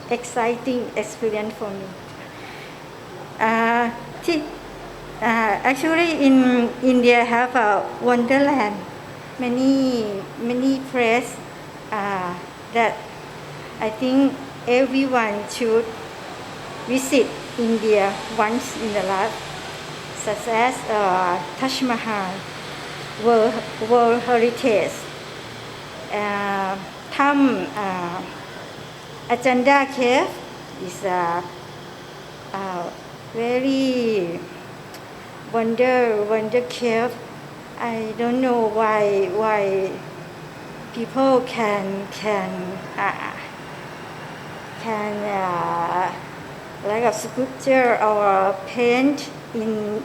exciting experience for me. Actually, in India have a wonderland, many places that I think everyone should visit India once in the life, such as Taj Mahal, World Heritage, Ajanta Cave is a very wonder cave. I don't know why people can like a sculpture or paint in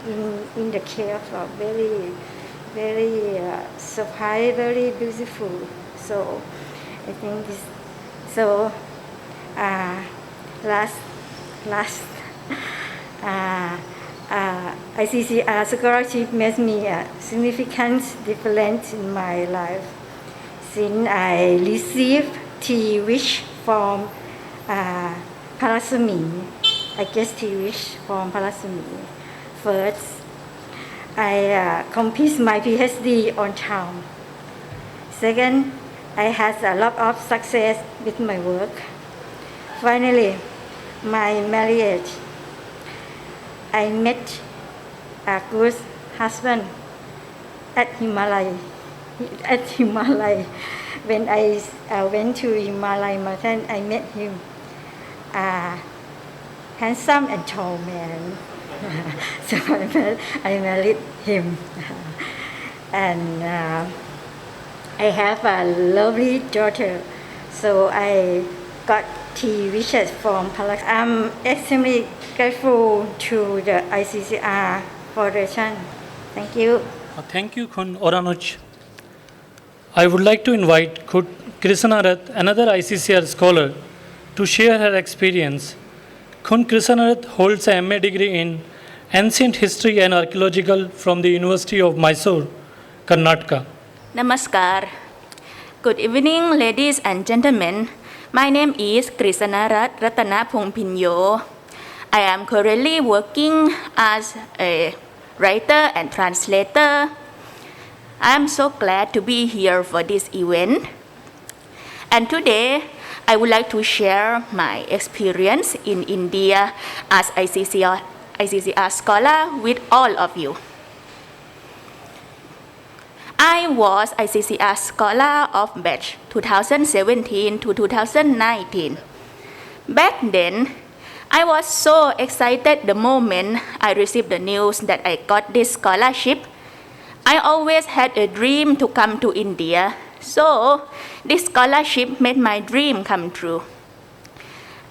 the cave. Very very surprised, very beautiful. So I think this. So last ICCR scholarship made me a significant difference in my life. Since I received T-wish from Parasumi, I guess T-wish from Parasumi. First, I complete my PhD on time. Second, I had a lot of success with my work. Finally, my marriage. I met a good husband at Himalaya. When I went to Himalaya mountain, I met him. Handsome and tall man. So I married him. And I have a lovely daughter. So I got 3 wishes from Palak. I'm extremely grateful to the ICCR Foundation. Thank you. Thank you, Khun Oranuch. I would like to invite Khun Krishnarath, another ICCR scholar, to share her experience. Khun Krishnarath holds a MA degree in Ancient History and Archaeological from the University of Mysore, Karnataka. Namaskar. Good evening, ladies and gentlemen. My name is Krishnarath Ratana Phongpinyo. I am currently working as a writer and translator. I am so glad to be here for this event. And today, I would like to share my experience in India as ICCR scholar with all of you. I was ICCR scholar of batch 2017 to 2019. Back then, I was so excited the moment I received the news that I got this scholarship. I always had a dream to come to India, so this scholarship made my dream come true.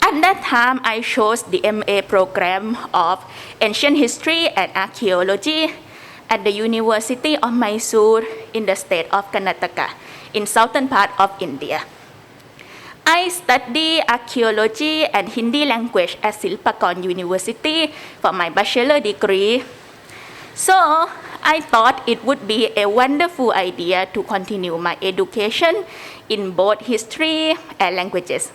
At that time, I chose the MA program of Ancient History and Archaeology at the University of Mysore in the state of Karnataka, in southern part of India. I studied archaeology and Hindi language at Silpakorn University for my bachelor degree. So I thought it would be a wonderful idea to continue my education in both history and languages.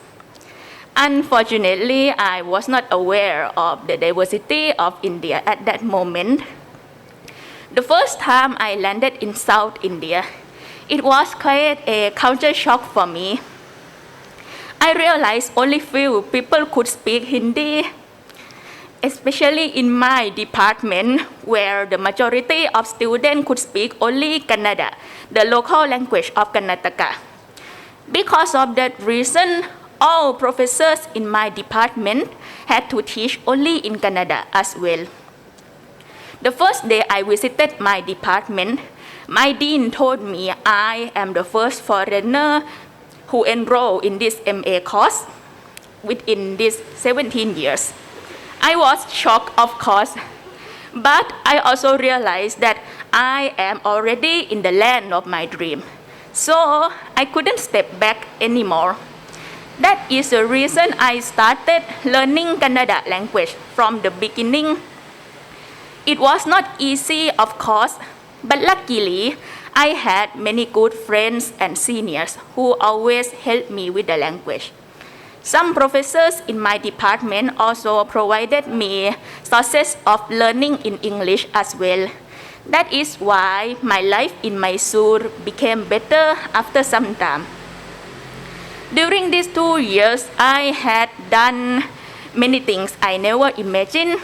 Unfortunately, I was not aware of the diversity of India at that moment. The first time I landed in South India, it was quite a culture shock for me. I realized only few people could speak Hindi, especially in my department where the majority of students could speak only Kannada, the local language of Karnataka. Because of that reason, all professors in my department had to teach only in Kannada as well. The first day I visited my department, my dean told me I am the first foreigner who enrolled in this MA course within these 17 years. I was shocked, of course, but I also realized that I am already in the land of my dream. So I couldn't step back anymore. That is the reason I started learning Kannada language from the beginning. It was not easy, of course, but luckily, I had many good friends and seniors who always helped me with the language. Some professors in my department also provided me sources of learning in English as well. That is why my life in Mysore became better after some time. During these 2 years, I had done many things I never imagined.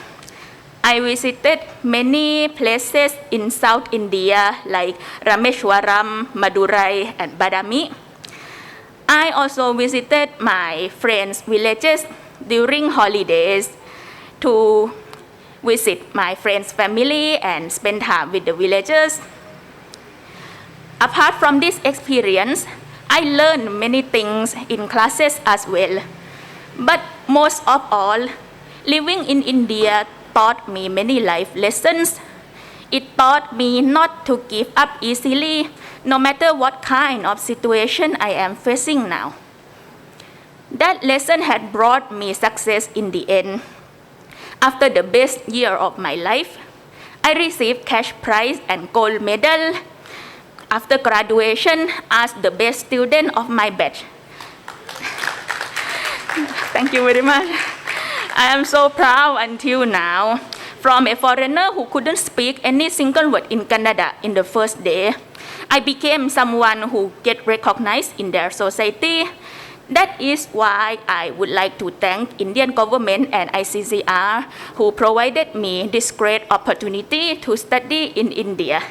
I visited many places in South India like Rameshwaram, Madurai, and Badami. I also visited my friends' villages during holidays to visit my friends' family and spend time with the villagers. Apart from this experience, I learned many things in classes as well. But most of all, living in India taught me many life lessons. It taught me not to give up easily, no matter what kind of situation I am facing now. That lesson had brought me success in the end. After the best year of my life, I received cash prize and gold medal. After graduation, as the best student of my batch. Thank you very much. I am so proud until now. From a foreigner who couldn't speak any single word in Canada in the first day, I became someone who get recognized in their society. That is why I would like to thank Indian government and ICCR who provided me this great opportunity to study in India.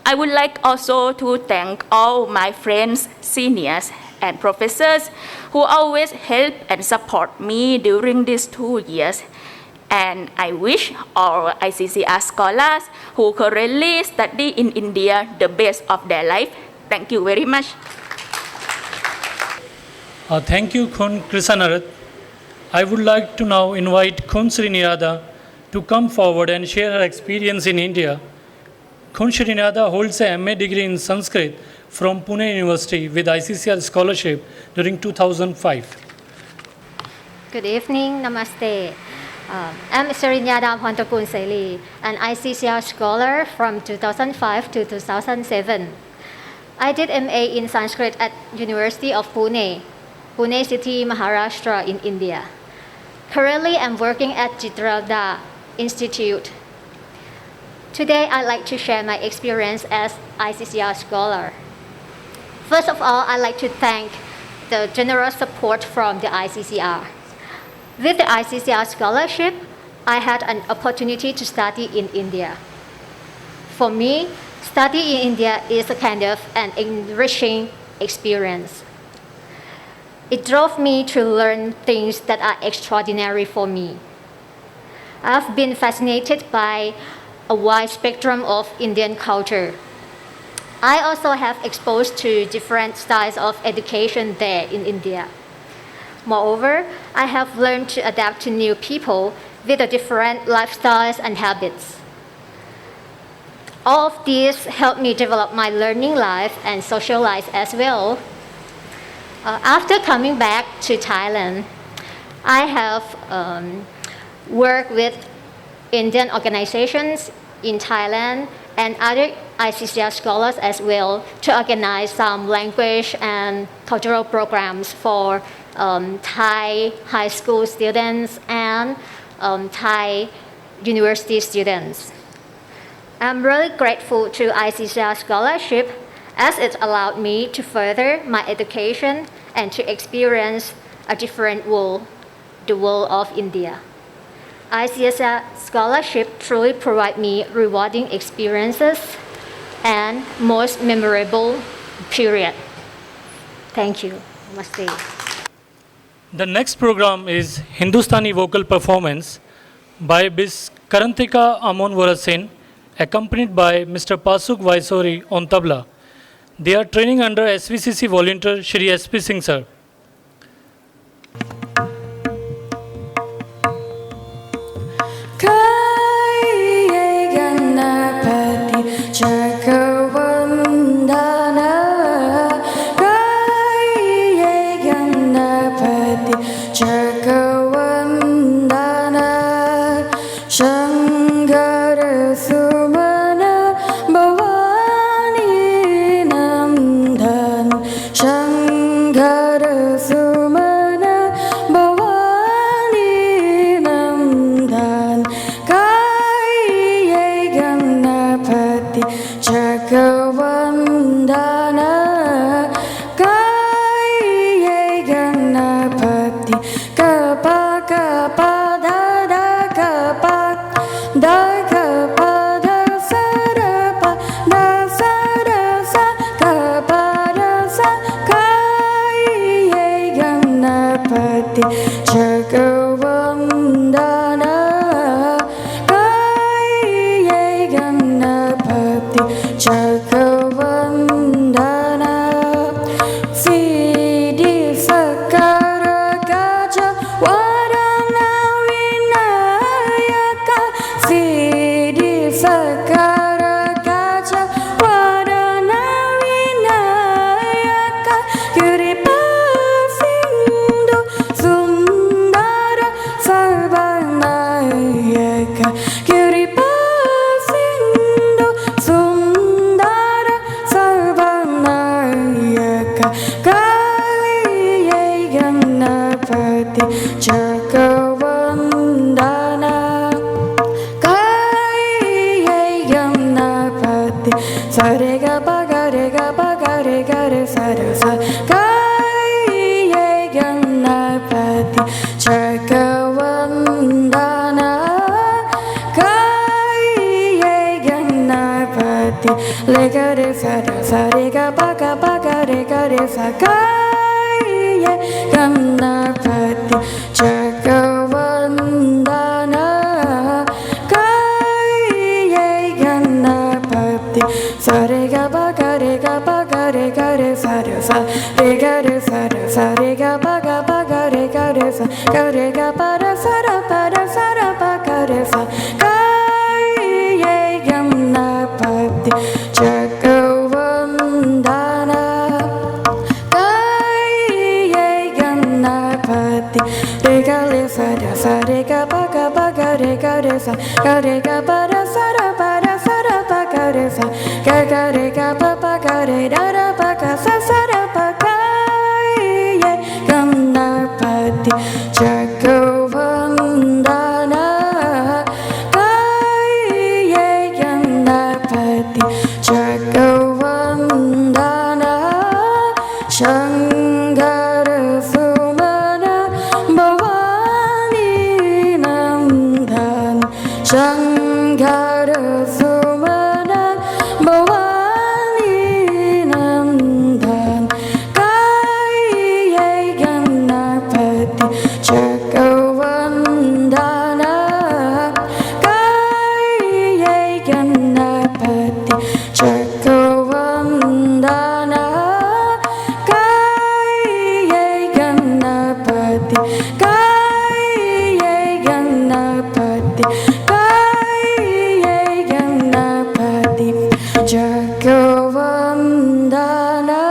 I would like also to thank all my friends, seniors, and professors who always help and support me during these 2 years. And I wish all ICCR scholars who currently study in India the best of their life. Thank you very much. Thank you, Khun Krisanarat. I would like to now invite Khun Sriniyada to come forward and share her experience in India. Khun Sriniyada holds a MA degree in Sanskrit from Pune University with ICCR scholarship during 2005. Good evening, Namaste. I'm Srinyada Pontakun Seli, an ICCR scholar from 2005 to 2007. I did MA in Sanskrit at University of Pune, Pune City, Maharashtra in India. Currently, I'm working at Chitrada Institute. Today, I'd like to share my experience as ICCR scholar. First of all, I'd like to thank the generous support from the ICCR. With the ICCR scholarship, I had an opportunity to study in India. For me, study in India is a kind of an enriching experience. It drove me to learn things that are extraordinary for me. I've been fascinated by a wide spectrum of Indian culture. I also have exposed to different styles of education there in India. Moreover, I have learned to adapt to new people with the different lifestyles and habits. All of these helped me develop my learning life and social life as well. After coming back to Thailand, I have worked with Indian organizations in Thailand and other ICCR scholars as well to organize some language and cultural programs for Thai high school students and Thai university students. I'm really grateful to ICCR scholarship as it allowed me to further my education and to experience a different world, the world of India. ICCR scholarship truly provide me rewarding experiences and most memorable period. Thank you. Namaste. The next program is Hindustani vocal performance by Ms. Karantika Amon Varasen, accompanied by Mr. Pasuk Vaisori on tabla. They are training under SVCC volunteer Shri SP Singh sir. Shankara Jagavandana Kaiye Ganapati Sarega Bagarega Bagarega Sarasa Kaiye Ganapati Jagavandana Kaiye Ganapati Legare Sarasa Rega Baga Bagarega Sakaiye Ganapati Jagavandana Kaiye Ganapati Sarega Bagarega Bagarega Sarasa Regare Sarasa Rega Baga Bagarega Garega Para Sara Bagaresa Kaiye Ganapati Jagavandana Kaiye Ganapati Regale Sarasa Rega Baga Bagarega Garega Para Sara Bagaresa Gagarega Bagarera Baga Sara Bagaiye Ganapati Jagavandana Kaiye Ganapati Jagavandana Shankara Sumana Bhavani Nandan Shankara Sumana Bhavani Nandan Kaiye Ganapati Jagavandana Kaiye Ganapati Jagavandana Kaiye Ganapati Kaiye Ganapati Kaiye Ganapati Jagavandana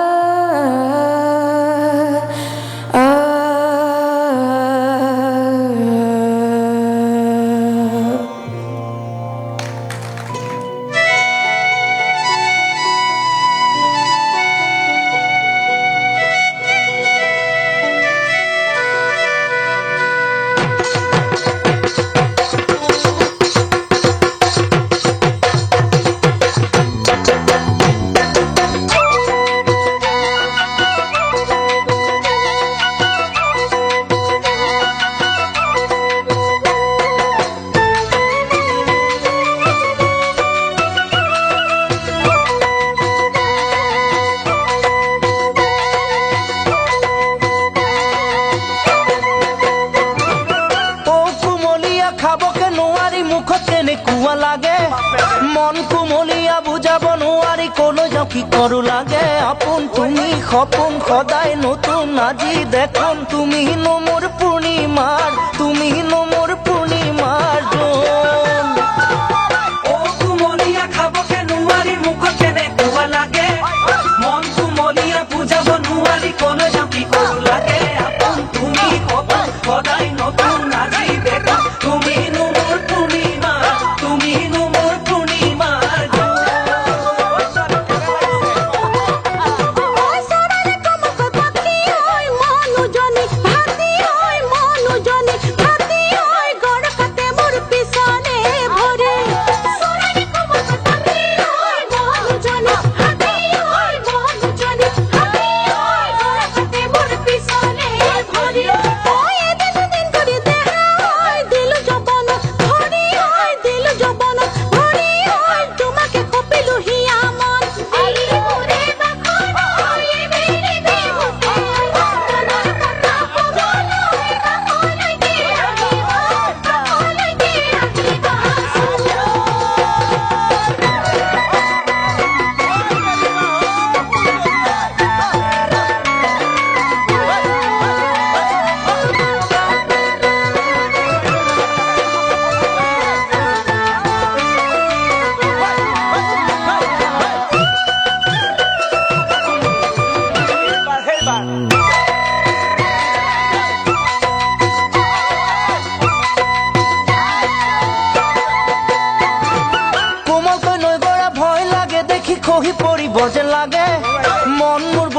কি করু লাগে আপন তুমি খপন খদাই নতুন আজি দেখুন তুমি নমর পূর্ণিমার তুমি নমর পূর্ণিমার জন ও কুমলিয়া খাবো কে নুয়ারি মুখ কেনে কুয়া লাগে মন কুমলিয়া বুঝাব নুয়ারি কোন কি করু লাগে আপন তুমি খপন খদাই নতুন আজি দেখুন তুমি নমর পূর্ণিমার তুমি নমর পূর্ণিমার Happy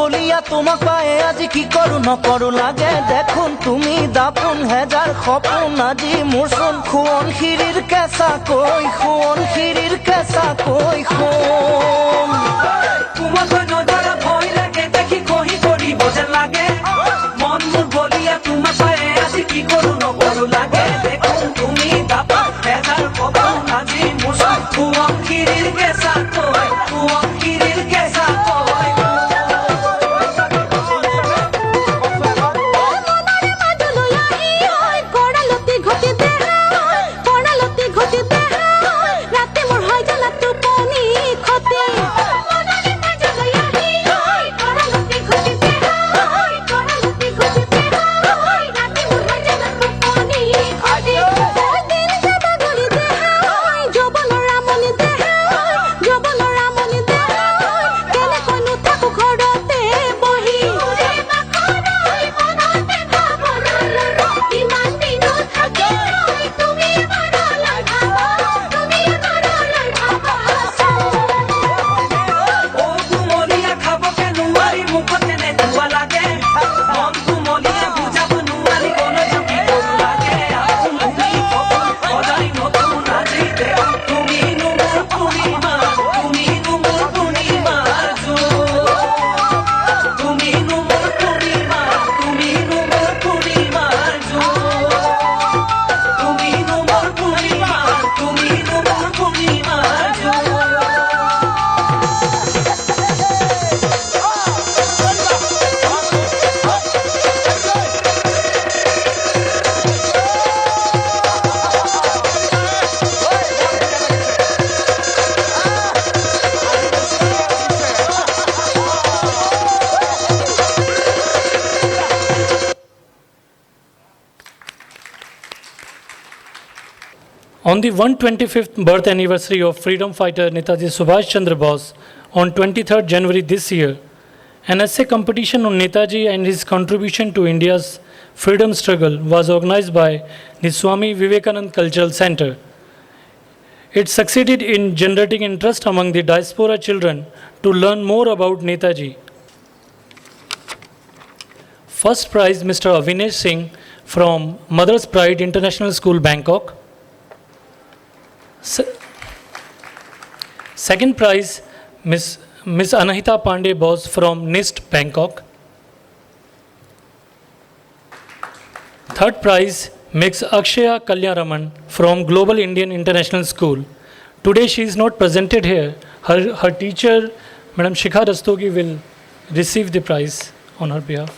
বলিয়া তোমাক পায়ে আজি কি কৰো নকৰো লাগে দেখোন তুমি দাপোন হেজাৰ সপোন আজি মোৰ চোন খুৱন খিৰিৰ কেঁচা কৈ খুৱন খিৰিৰ কেঁচা কৈ খুন তোমাক নজৰা ভয় লাগে দেখি কহি কৰিব যেন লাগে মন মোৰ বলিয়া তোমাক পায়ে আজি কি কৰো নকৰো লাগে দেখোন তুমি দাপোন হেজাৰ সপোন আজি মোৰ চোন খুৱন খিৰিৰ কেঁচা কৈ খুৱন খিৰিৰ কেঁচা কৈ On the 125th birth anniversary of freedom fighter Netaji Subhash Chandra Bose on 23rd January this year, an essay competition on Netaji and his contribution to India's freedom struggle was organized by the Swami Vivekanand Cultural Center. It succeeded in generating interest among the diaspora children to learn more about Netaji. First prize Mr. Avinesh Singh from Mother's Pride International School, Bangkok. Second prize, Miss Anahita Pandey Bose from NIST, Bangkok. Third prize, Ms. Akshaya Kalyaraman from Global Indian International School. Today she is not presented here. Her teacher, Madam Shikha Rastogi, will receive the prize on her behalf.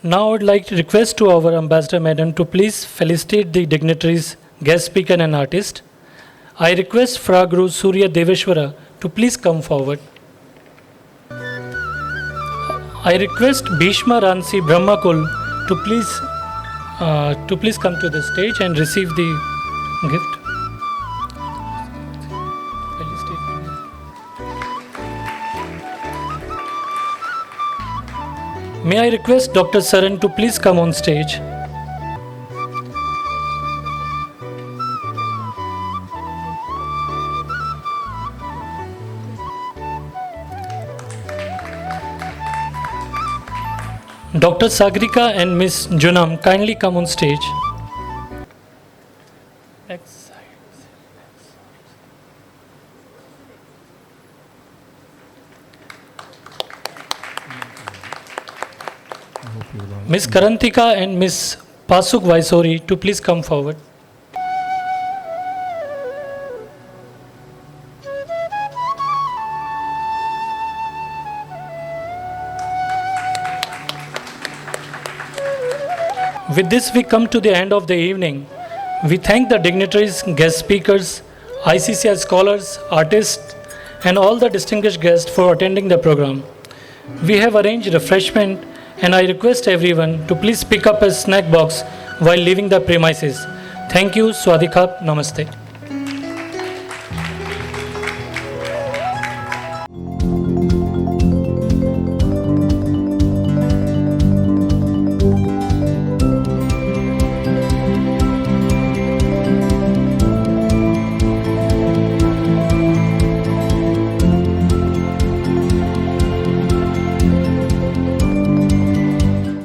Now I would like to request to our Ambassador Madam to please felicitate the dignitaries, guest speaker and artist. I request Fra Guru Surya Deveshwara to please come forward. I request Bhishma Ransi Brahmakul to please come to the stage and receive the gift. May I request Dr. Saran to please come on stage. Dr. Sagrika and Miss Junam kindly come on stage. Miss Karantika and Miss Pasuk Vaisori to please come forward. With this, we come to the end of the evening. We thank the dignitaries, guest speakers, ICCI scholars, artists, and all the distinguished guests for attending the program. We have arranged refreshment, and I request everyone to please pick up a snack box while leaving the premises. Thank you. Swadikap. Namaste.